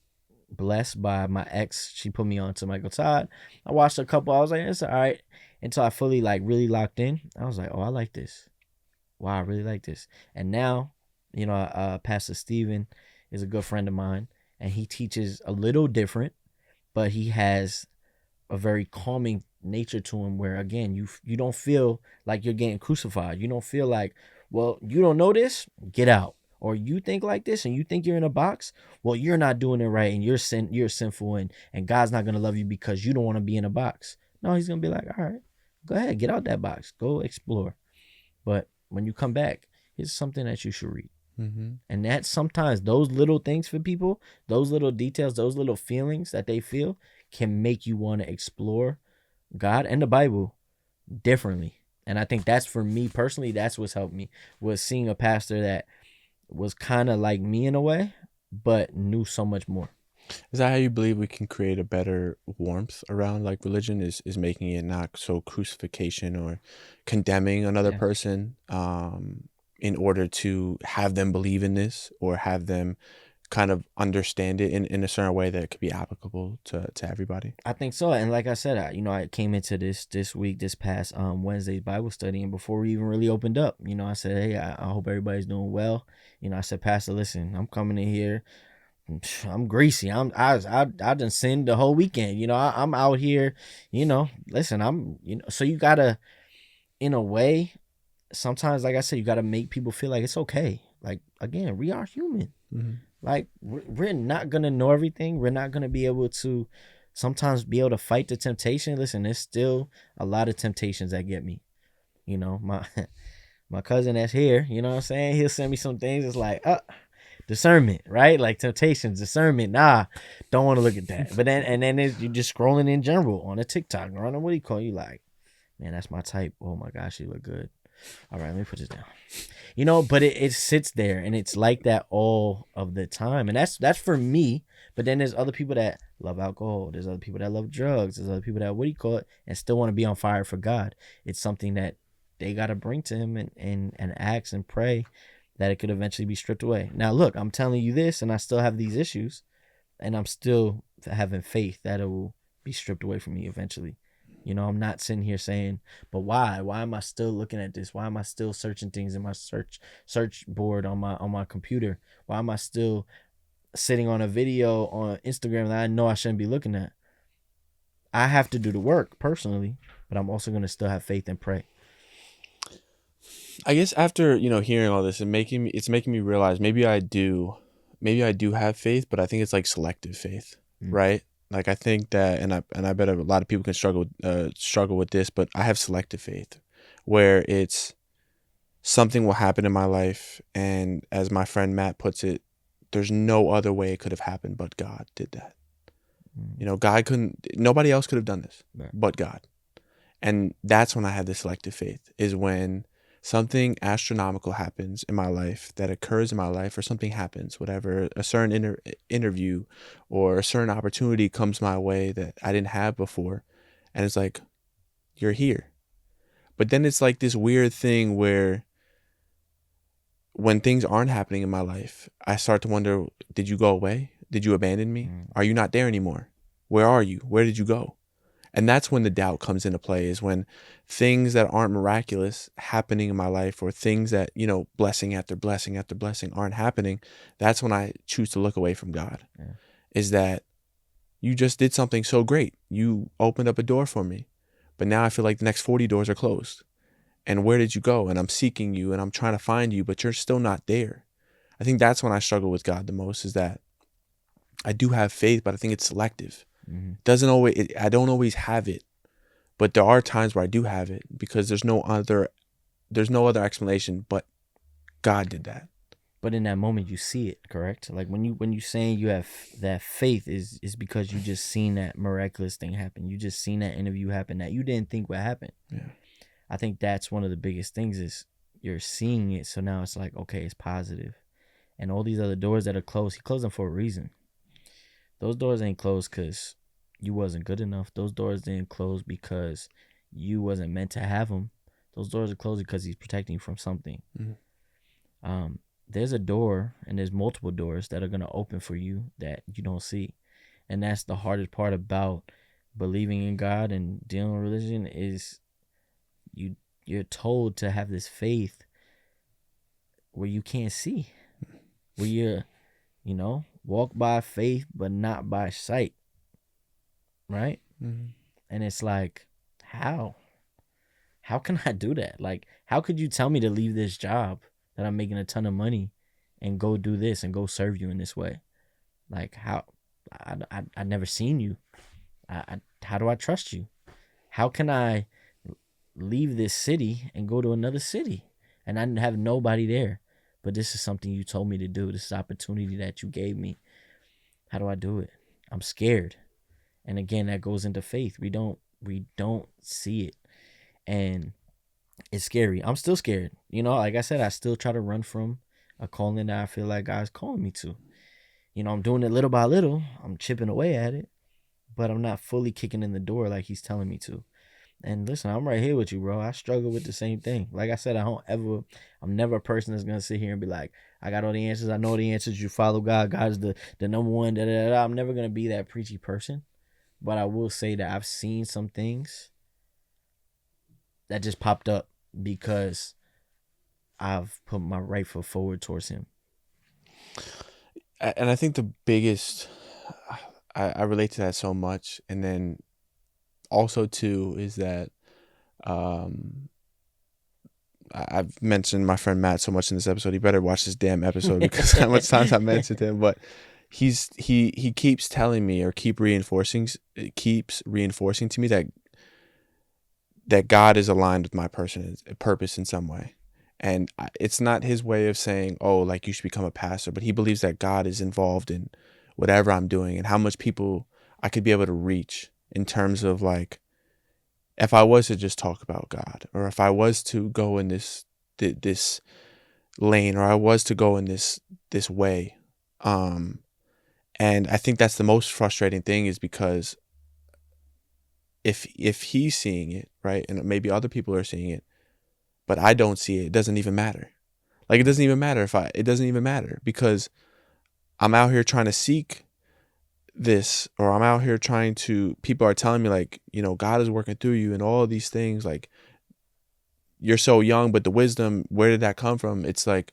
A: blessed by my ex. She put me on to Michael Todd. I watched a couple. I was like, it's all right. Until I fully really locked in. I was like, oh, I like this. Wow, I really like this. And now, Pastor Steven is a good friend of mine, and he teaches a little different, but he has a very calming nature to him where, again, you don't feel like you're getting crucified. You don't feel like, well, you don't know this, get out. Or you think like this and you think you're in a box, well, you're not doing it right and you're sinful and God's not going to love you because you don't want to be in a box. No, he's going to be like, all right, go ahead, get out that box, go explore. But when you come back, here's something that you should read. And that sometimes those little things for people, those little details, those little feelings that they feel can make you want to explore God and the Bible differently. And I think that's, for me personally, that's what's helped me, was seeing a pastor that was kind of like me in a way, but knew so much more.
B: Is that how you believe we can create a better warmth around like religion, is making it not so crucifixion or condemning another person, in order to have them believe in this or have them kind of understand it in a certain way that could be applicable to everybody?
A: I think so. And like I said, I came into this past Wednesday's Bible study, and before we even really opened up, I said, hey, I hope everybody's doing well. I said, Pastor, listen, I'm coming in here, I'm greasy. I done sinned the whole weekend. I'm out here, listen, I'm, so you gotta, in a way, sometimes, like I said, you gotta make people feel like it's okay. Like, again, we are human. Like, we're not gonna know everything. We're not gonna be able to sometimes be able to fight the temptation. Listen, there's still a lot of temptations that get me. My cousin that's here, you know what I'm saying? He'll send me some things. It's like, discernment, right? Like temptations, discernment. Nah, don't want to look at that. But then you're just scrolling in general on a TikTok or on a, what do you call, you like, man, that's my type. Oh my gosh, she look good. All right, let me put this down. You know, but it sits there and it's like that all of the time. And that's for me. But then there's other people that love alcohol. There's other people that love drugs. There's other people that, what do you call it, and still want to be on fire for God. It's something that they got to bring to him and ask and pray that it could eventually be stripped away. Now, look, I'm telling you this and I still have these issues and I'm still having faith that it will be stripped away from me eventually. You know, I'm not sitting here saying, but why? Why am I still looking at this? Why am I still searching things in my search board on my computer? Why am I still sitting on a video on Instagram that I know I shouldn't be looking at? I have to do the work personally, but I'm also gonna still have faith and pray.
B: I guess after, hearing all this and it's making me realize maybe I do have faith, but I think it's like selective faith, right? Like I think that, and I bet a lot of people can struggle with this, but I have selective faith, where it's something will happen in my life, and as my friend Matt puts it, there's no other way it could have happened, but God did that. Nobody else could have done this, but God. And that's when I have the selective faith, is when something astronomical happens in my life, that occurs in my life, or something happens, whatever, a certain interview or a certain opportunity comes my way that I didn't have before. And it's like, you're here. But then it's like this weird thing where when things aren't happening in my life, I start to wonder, did you go away? Did you abandon me? Are you not there anymore? Where are you? Where did you go? And that's when the doubt comes into play, is when things that aren't miraculous happening in my life, or things that, blessing after blessing after blessing aren't happening. That's when I choose to look away from God. Yeah. Is that you just did something so great. You opened up a door for me, but now I feel like the next 40 doors are closed. And where did you go? And I'm seeking you and I'm trying to find you, but you're still not there. I think that's when I struggle with God the most, is that I do have faith, but I think it's selective. I don't always have it, but there are times where I do have it, because there's no other explanation but God did that.
A: But in that moment you see it, correct? Like when you saying you have that faith is because you just seen that miraculous thing happen. You just seen that interview happen that you didn't think would happen.
B: Yeah.
A: I think that's one of the biggest things, is you're seeing it, so now it's like, okay, it's positive. And all these other doors that are closed, he closed them for a reason. Those doors ain't closed because you wasn't good enough. Those doors didn't close because you wasn't meant to have them. Those doors are closed because he's protecting you from something. There's a door, and there's multiple doors that are going to open for you that you don't see. And that's the hardest part about believing in God and dealing with religion, is you're told to have this faith where you can't see, where you're, walk by faith but not by sight, right? And it's like, how can I do that? Like, how could you tell me to leave this job that I'm making a ton of money and go do this and go serve you in this way? Like, how? I never seen you. How do I trust you? How can I leave this city and go to another city and I have nobody there? But this is something you told me to do. This is an opportunity that you gave me. How do I do it? I'm scared. And again, that goes into faith. We don't see it. And it's scary. I'm still scared. Like I said, I still try to run from a calling that I feel like God's calling me to. I'm doing it little by little. I'm chipping away at it, but I'm not fully kicking in the door like he's telling me to. And listen, I'm right here with you, bro. I struggle with the same thing. Like I said, I'm never a person that's going to sit here and be like, I got all the answers. I know the answers. You follow God. God is the number one. Da, da, da. I'm never going to be that preachy person. But I will say that I've seen some things that just popped up because I've put my right foot forward towards him.
B: And I think the biggest, I relate to that so much. And then also too is that I've mentioned my friend Matt so much in this episode. He better watch this damn episode because how much times I mentioned him. But he keeps telling me, or keeps reinforcing to me that God is aligned with my purpose in some way. And it's not his way of saying, oh, like you should become a pastor, but he believes that God is involved in whatever I'm doing and how much people I could be able to reach in terms of like if I was to just talk about God, or if I was to go in this lane, or I was to go in this way, and I think that's the most frustrating thing, is because if he's seeing it, right, and maybe other people are seeing it, but I don't see it, it doesn't even matter. Like, it doesn't even matter it doesn't even matter, because I'm out here trying to seek this, or I'm out here trying to, people are telling me, like, God is working through you and all these things, like, you're so young, but the wisdom, where did that come from? It's like,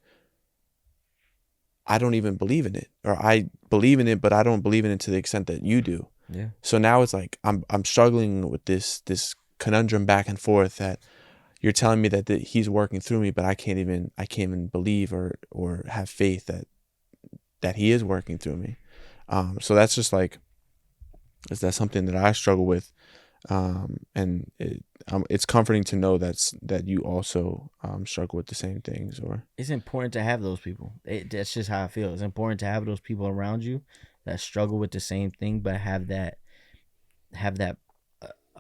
B: I don't even believe in it, or I believe in it, but I don't believe in it to the extent that you do.
A: Yeah.
B: So now it's like I'm struggling with this conundrum back and forth, that you're telling me that he's working through me, but I can't even believe or have faith that he is working through me. So that's just like, is that something that I struggle with, and it's comforting to know that you also struggle with the same things. Or
A: It's important to have those people. That's just how I feel. It's important to have those people around you that struggle with the same thing, but have that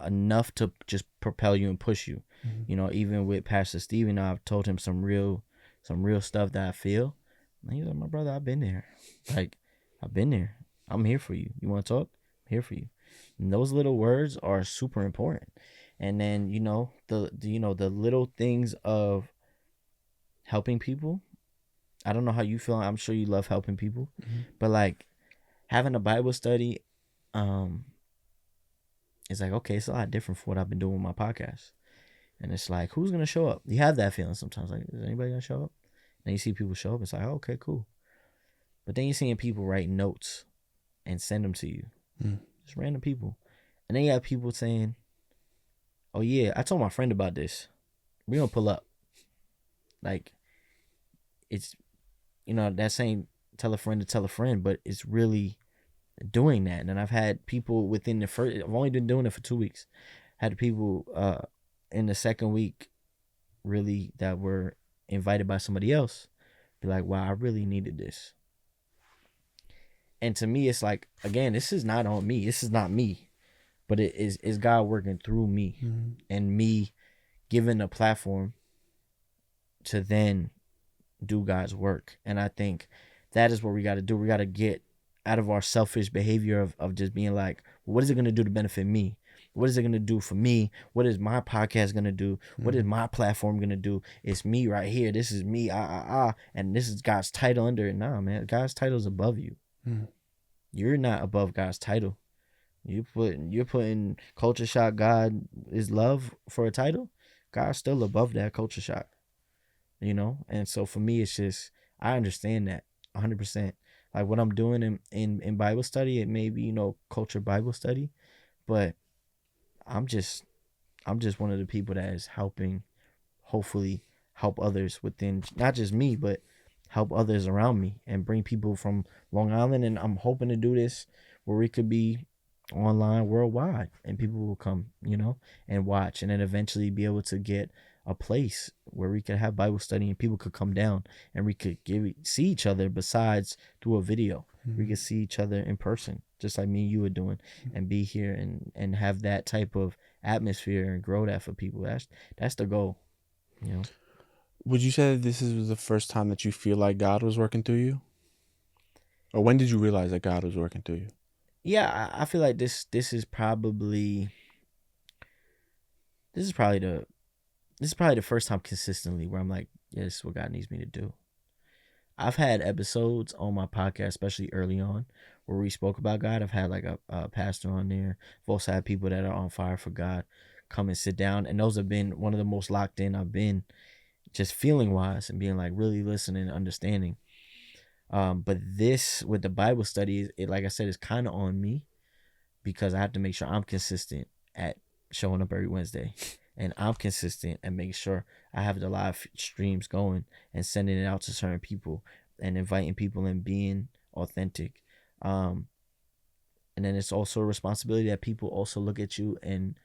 A: enough to just propel you and push you. Even with Pastor Steven, I've told him some real stuff that I feel. And he's like, my brother, I've been there. Like, I've been there. I'm here for you. You want to talk? I'm here for you. And those little words are super important. And then the little things of helping people. I don't know how you feel. I'm sure you love helping people, but like having a Bible study, it's like, okay, it's a lot different from what I've been doing with my podcast. And it's like, who's gonna show up? You have that feeling sometimes. Like, is anybody gonna show up? And you see people show up. It's like, oh, okay, cool. But then you're seeing people write notes and send them to you, just random people. And then you have people saying, oh yeah, I told my friend about this. We're gonna pull up. Like, it's that saying, tell a friend to tell a friend, but it's really doing that. And I've had people within the first, I've only been doing it for 2 weeks. Had people in the second week really that were invited by somebody else be like, wow, I really needed this. And to me, it's like, again, this is not on me. This is not me, but it is God working through me, and me given a platform to then do God's work. And I think that is what we got to do. We got to get out of our selfish behavior of just being like, well, what is it going to do to benefit me? What is it going to do for me? What is my podcast going to do? What is my platform going to do? It's me right here. This is me. And this is God's title under it. Nah, man. God's title is above you. You're not above God's title. You're putting culture shock, God is love for a title. God's still above that culture shock. And so for me, it's just, I understand that 100%. Like what I'm doing in Bible study, it may be, culture Bible study, but I'm just one of the people that is helping, hopefully help others within, not just me, but help others around me and bring people from Long Island. And I'm hoping to do this where we could be online worldwide and people will come, and watch, and then eventually be able to get a place where we could have Bible study and people could come down and we could see each other besides through a video. We could see each other in person, just like me and you were doing, and be here and have that type of atmosphere and grow that for people. That's the goal.
B: Would you say that this was the first time that you feel like God was working through you? Or when did you realize that God was working through you?
A: Yeah, I feel like this is probably the first time consistently where I'm like, yeah, this is what God needs me to do. I've had episodes on my podcast, especially early on, where we spoke about God. I've had like a pastor on there. I've also had people that are on fire for God come and sit down. And those have been one of the most locked in I've been, just feeling wise and being like really listening and understanding. But this with the Bible study, it, like I said, is kind of on me because I have to make sure I'm consistent at showing up every Wednesday. And I'm consistent and making sure I have the live streams going and sending it out to certain people and inviting people and being authentic. And then it's also a responsibility that people also look at you and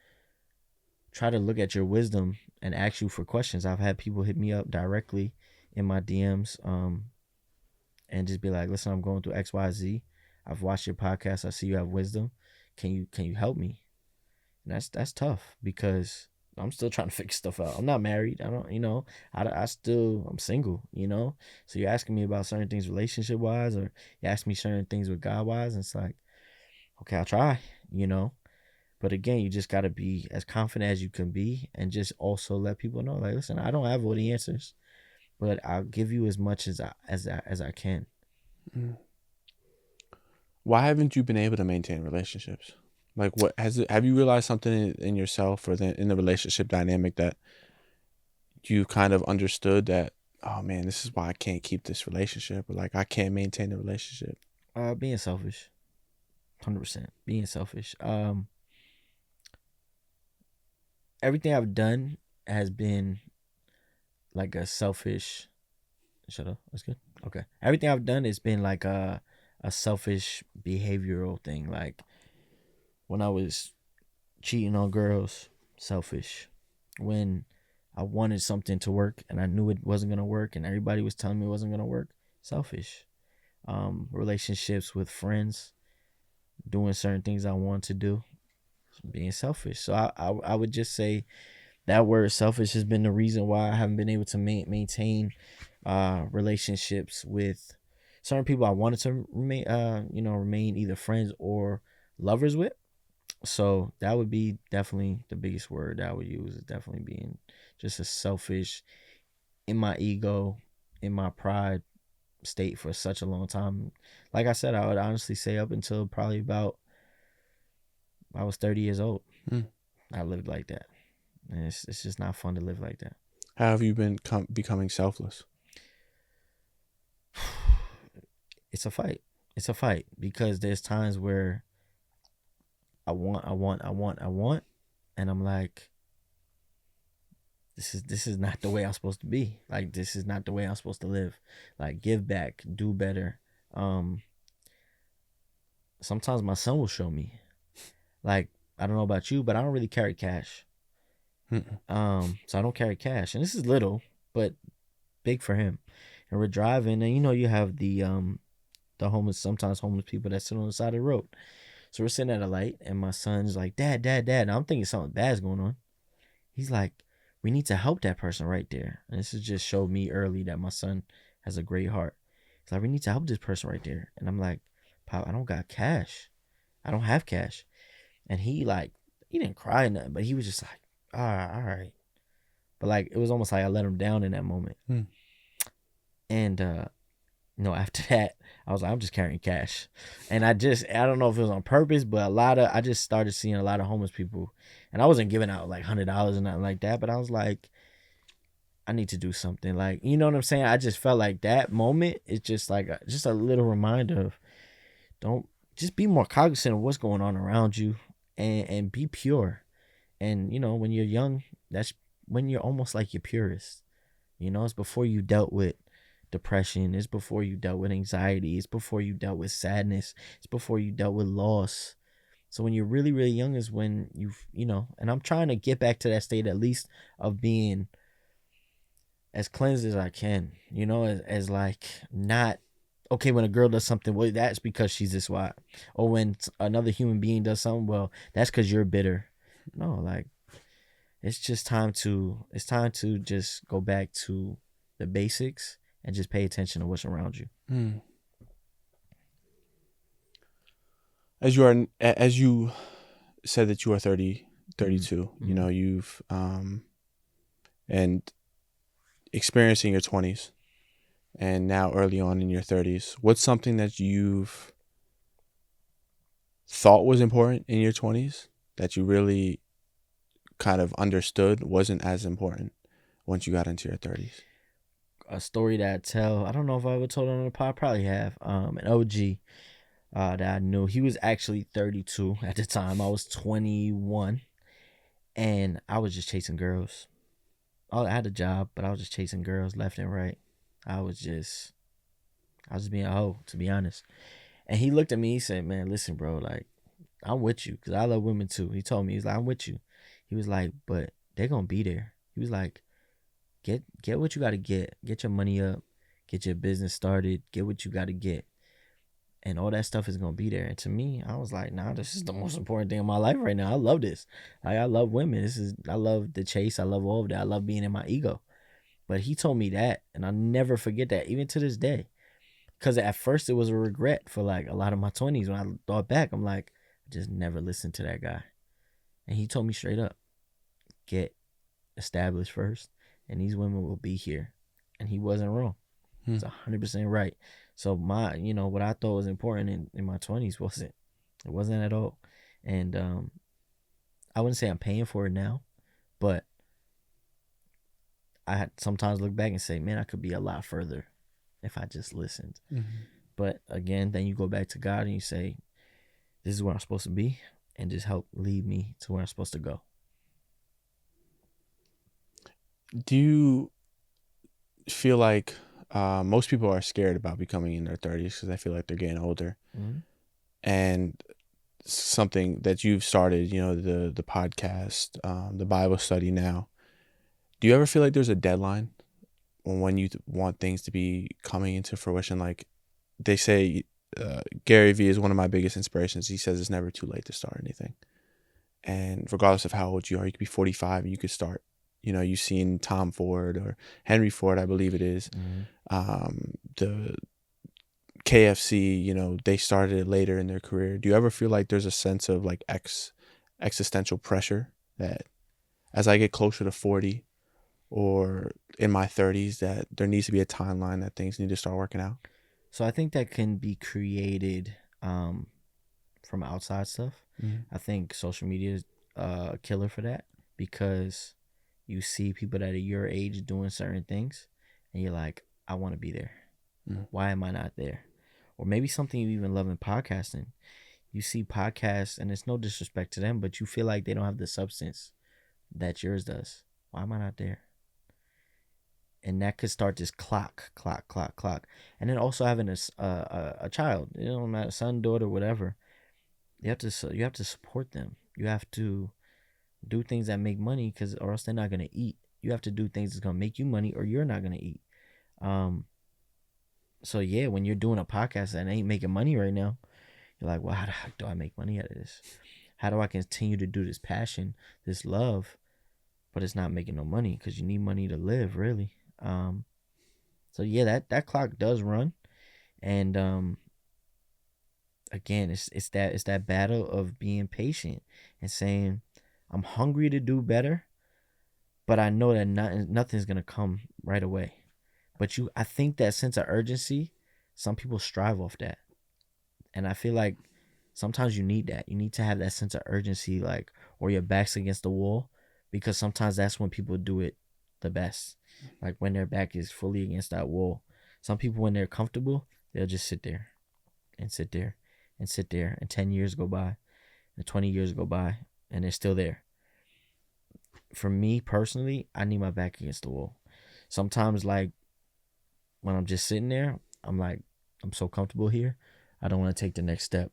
A: try to look at your wisdom and ask you for questions. I've had people hit me up directly in my DMs and just be like, listen, I'm going through XYZ. I've watched your podcast. I see you have wisdom. Can you help me? And that's tough because I'm still trying to figure stuff out. I'm not married. I don't, I'm single, So you're asking me about certain things relationship wise, or you ask me certain things with God wise, and it's like, okay, I'll try, But again, you just gotta be as confident as you can be, and just also let people know, like, listen, I don't have all the answers, but I'll give you as much as I can.
B: Mm. Why haven't you been able to maintain relationships? Like, have you realized something in yourself or in the relationship dynamic that you kind of understood that, oh man, this is why I can't keep this relationship, or like I can't maintain the relationship?
A: Being selfish, 100%. Being selfish. Everything I've done has been like a selfish. Shut up. That's good. Okay. Everything I've done has been like a selfish behavioral thing. Like when I was cheating on girls, selfish. When I wanted something to work and I knew it wasn't gonna work, and everybody was telling me it wasn't gonna work, selfish. Relationships with friends, doing certain things I want to do, being selfish. So I would just say that word selfish has been the reason why I haven't been able to maintain relationships with certain people I wanted to remain either friends or lovers with. So that would be definitely the biggest word that I would use, is definitely being just a selfish, in my ego, in my pride state for such a long time. Like I said, I would honestly say up until probably about I was 30 years old, I lived like that. And it's just not fun to live like that.
B: How have you been becoming selfless?
A: It's a fight. It's a fight because there's times where I want, and I'm like, this is not the way I'm supposed to be. Like, this is not the way I'm supposed to live. Like, give back, do better. Sometimes my son will show me. Like, I don't know about you, but I don't really carry cash. So I don't carry cash, and this is little, but big for him. And we're driving, and you have the sometimes homeless people that sit on the side of the road. So we're sitting at a light, and my son's like, Dad, Dad, Dad. And I'm thinking something bad's going on. He's like, we need to help that person right there. And this has just showed me early that my son has a great heart. He's like, we need to help this person right there. And I'm like, Pop, I don't got cash. I don't have cash. And he didn't cry or nothing, but he was just like, all right. But like, it was almost like I let him down in that moment. And after that, I was like, I'm just carrying cash. And I don't know if it was on purpose, but I just started seeing a lot of homeless people. And I wasn't giving out like $100 or nothing like that, but I was like, I need to do something. Like, you know what I'm saying? I just felt like that moment is just like just a little reminder of, don't, just be more cognizant of what's going on around you, and be pure. And, when you're young, that's when you're almost like your purest. It's before you dealt with depression. It's before you dealt with anxiety. It's before you dealt with sadness. It's before you dealt with loss. So when you're really, really young is when and I'm trying to get back to that state, at least, of being as cleansed as I can, as like, not, okay, when a girl does something, well, that's because she's this why. Or when another human being does something, well, that's because you're bitter. No, like, it's time to just go back to the basics and just pay attention to what's around you.
B: As you said that you are 30, 32, you've and experiencing your 20s and now early on in your 30s, what's something that you've thought was important in your 20s that you really kind of understood wasn't as important once you got into your 30s?
A: A story that I tell, I don't know if I ever told it on the pod, probably have. An OG that I knew, he was actually 32 at the time. I was 21, and I was just chasing girls. I had a job, but I was just chasing girls left and right. I was just being a hoe, to be honest. And he looked at me, he said, man, listen, bro, like, I'm with you, because I love women too. He told me, he's like, I'm with you. He was like, but they're going to be there. He was like, get what you got to get. Get your money up. Get your business started. Get what you got to get. and all that stuff is gonna be there. And to me, I was like, nah, this is the most important thing in my life right now. I love this. Like, I love women. I love the chase. I love all of that. I love being in my ego. But he told me that, and I'll never forget that, even to this day. Because at first it was a regret for like a lot of my 20s. When I thought back, I'm like, I just never listened to that guy. And he told me straight up, get established first, and these women will be here. And he wasn't wrong. It's 100% right. So what I thought was important in my 20s wasn't at all. And I wouldn't say I'm paying for it now, but I had sometimes look back and say, man, I could be a lot further if I just listened. But again, then you go back to God and you say, this is where I'm supposed to be, and just help lead me to where I'm supposed to go.
B: Do you feel like most people are scared about becoming in their 30s because they feel like they're getting older? And something that you've started, the podcast, the Bible study now, do you ever feel like there's a deadline on when you want things to be coming into fruition? Like they say, Gary Vee is one of my biggest inspirations. He says it's never too late to start anything. And regardless of how old you are, you could be 45 and you could start. You've seen Tom Ford or Henry Ford, I believe it is. The KFC, they started it later in their career. Do you ever feel like there's a sense of like existential pressure that as I get closer to 40 or in my 30s, that there needs to be a timeline that things need to start working out?
A: So I think that can be created from outside stuff. I think social media is a killer for that, because you see people that are your age doing certain things and you're like, I want to be there. Why am I not there? Or maybe something you even love in podcasting. You see podcasts, and it's no disrespect to them, but you feel like they don't have the substance that yours does. Why am I not there? And that could start this clock. And then also having a child, not a son, daughter, whatever. You have to support them. You have to do things that make money, or else they're not gonna eat. You have to do things that's gonna make you money, or you're not gonna eat. So yeah, when you're doing a podcast that ain't making money right now, you're like, well, how the heck do I make money out of this? How do I continue to do this passion, this love, but it's not making no money, because you need money to live, really. So yeah, that clock does run, and again, it's that battle of being patient and saying, I'm hungry to do better, but I know that nothing's gonna come right away. But I think that sense of urgency, some people strive off that. And I feel like sometimes you need that. You need to have that sense of urgency, like, or your back's against the wall, because sometimes that's when people do it the best. Like when their back is fully against that wall. Some people, when they're comfortable, they'll just sit there and sit there and sit there, and 10 years go by and 20 years go by and they're still there. For me personally, I need my back against the wall. Sometimes, like, when I'm just sitting there, I'm like, I'm so comfortable here, I don't want to take the next step.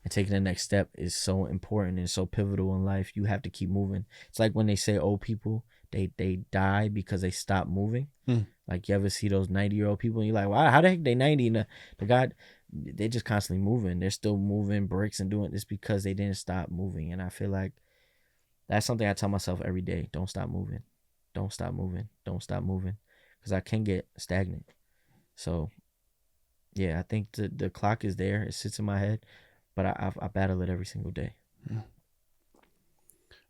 A: And taking the next step is so important and so pivotal in life. You have to keep moving. It's like when they say old people, they die because they stop moving. Like, you ever see those 90-year-old people and you're like, wow, how the heck they 90? And the God, they're just constantly moving. They're still moving bricks and doing this because they didn't stop moving. And I feel like that's something I tell myself every day. Don't stop moving. Don't stop moving. Don't stop moving. Because I can get stagnant. So, yeah, I think the clock is there. It sits in my head. But I battle it every single day.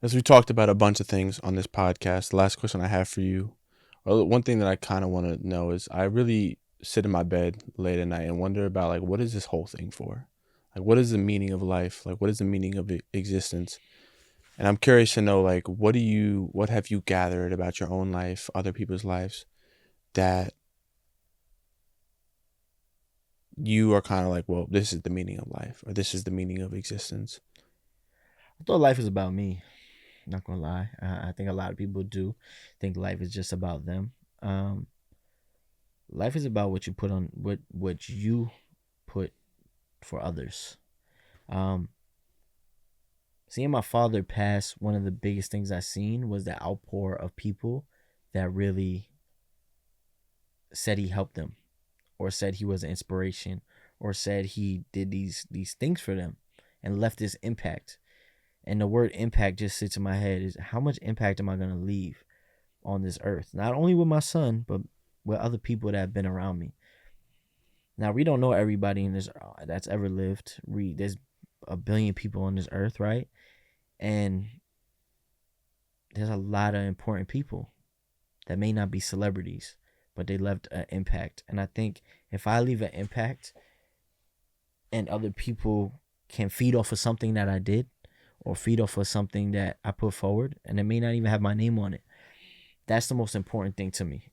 B: As we talked about a bunch of things on this podcast, the last question I have for you, or one thing that I kind of want to know, is I really sit in my bed late at night and wonder about, like, what is this whole thing for? Like, what is the meaning of life? Like, what is the meaning of existence? And I'm curious to know, like, what have you gathered about your own life, other people's lives, that you are kind of like, well, this is the meaning of life, or this is the meaning of existence?
A: I thought life is about me. Not gonna lie. I think a lot of people do think life is just about them. Life is about what you put on, what you put for others. Seeing my father pass, one of the biggest things I seen was the outpour of people that really said he helped them, or said he was an inspiration, or said he did these things for them and left this impact. And the word impact just sits in my head is how much impact am I going to leave on this earth? Not only with my son, but with other people that have been around me. Now, we don't know everybody in this that's ever lived. There's a billion people on this earth, right? And there's a lot of important people that may not be celebrities, but they left an impact. And I think if I leave an impact and other people can feed off of something that I did or feed off of something that I put forward, and it may not even have my name on it, that's the most important thing to me.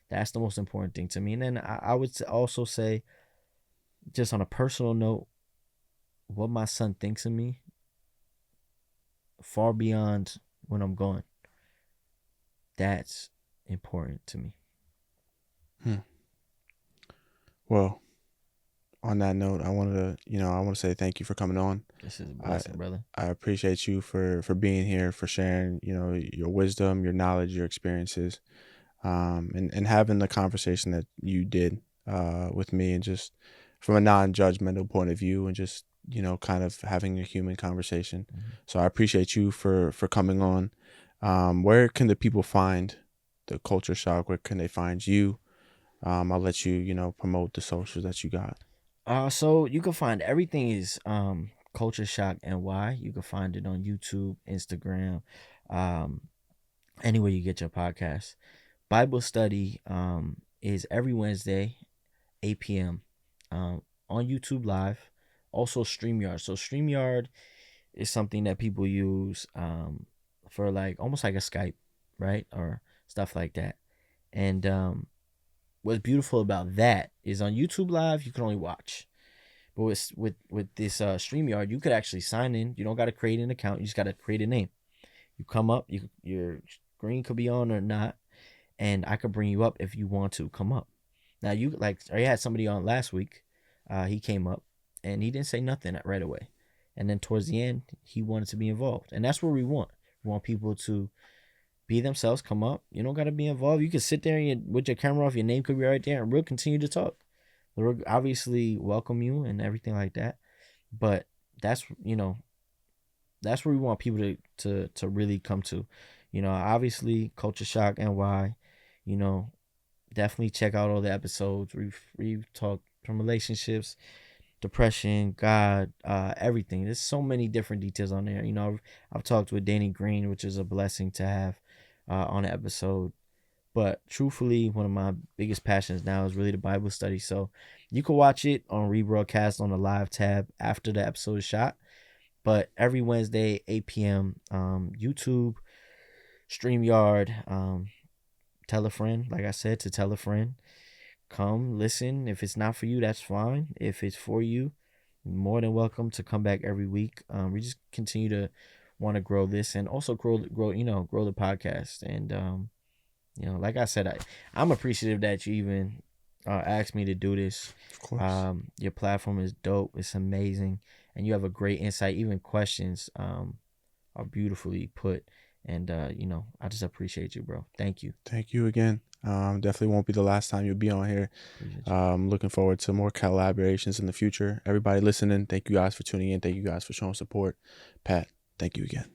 A: That's the most important thing to me. And then I would also say, just on a personal note, what my son thinks of me, far beyond when I'm gone, that's important to me.
B: Well, on that note, I wanted to say thank you for coming on.
A: This is a blessing, brother.
B: I appreciate you for being here, for sharing, your wisdom, your knowledge, your experiences, and having the conversation that you did with me, and just from a non-judgmental point of view, and just kind of having a human conversation. Mm-hmm. So I appreciate you for coming on. Where can the people find the Culture Shock? Where can they find you? I'll let you promote the socials that you got.
A: So you can find everything is Culture Shock NY. You can find it on YouTube, Instagram, anywhere you get your podcast. Bible study is every Wednesday, 8 p.m. On YouTube Live. Also StreamYard. So StreamYard is something that people use for almost like a Skype, right? Or stuff like that. And what's beautiful about that is on YouTube Live, you can only watch. But with this StreamYard, you could actually sign in. You don't got to create an account. You just got to create a name. You come up, your screen could be on or not, and I could bring you up if you want to come up. Now, I had somebody on last week. He came up, and he didn't say nothing right away. And then towards the end, he wanted to be involved. And that's what we want. We want people to be themselves, come up. You don't got to be involved. You can sit there with your camera off. Your name could be right there, and we'll continue to talk. We'll obviously welcome you and everything like that. But that's where we want people to really come to. Obviously, Culture Shock NY. Definitely check out all the episodes. We've talked from relationships, depression, God, everything. There's so many different details on there. I've talked with Danny Green, which is a blessing to have on the episode. But truthfully, one of my biggest passions now is really the Bible study. So you can watch it on rebroadcast on the live tab after the episode is shot. But every Wednesday, 8 p.m., YouTube, StreamYard, tell a friend, like I said, to tell a friend. Come, listen. If it's not for you, that's fine. If it's for you, more than welcome to come back every week. We just continue to want to grow this and also grow the podcast. And, like I said, I'm appreciative that you even asked me to do this.
B: Of course.
A: Your platform is dope. It's amazing. And you have a great insight. Even questions are beautifully put. And, I just appreciate you, bro. Thank you.
B: Thank you again. Definitely won't be the last time you'll be on here. Looking forward to more collaborations in the future. Everybody listening, thank you guys for tuning in. Thank you guys for showing support. Pat, thank you again.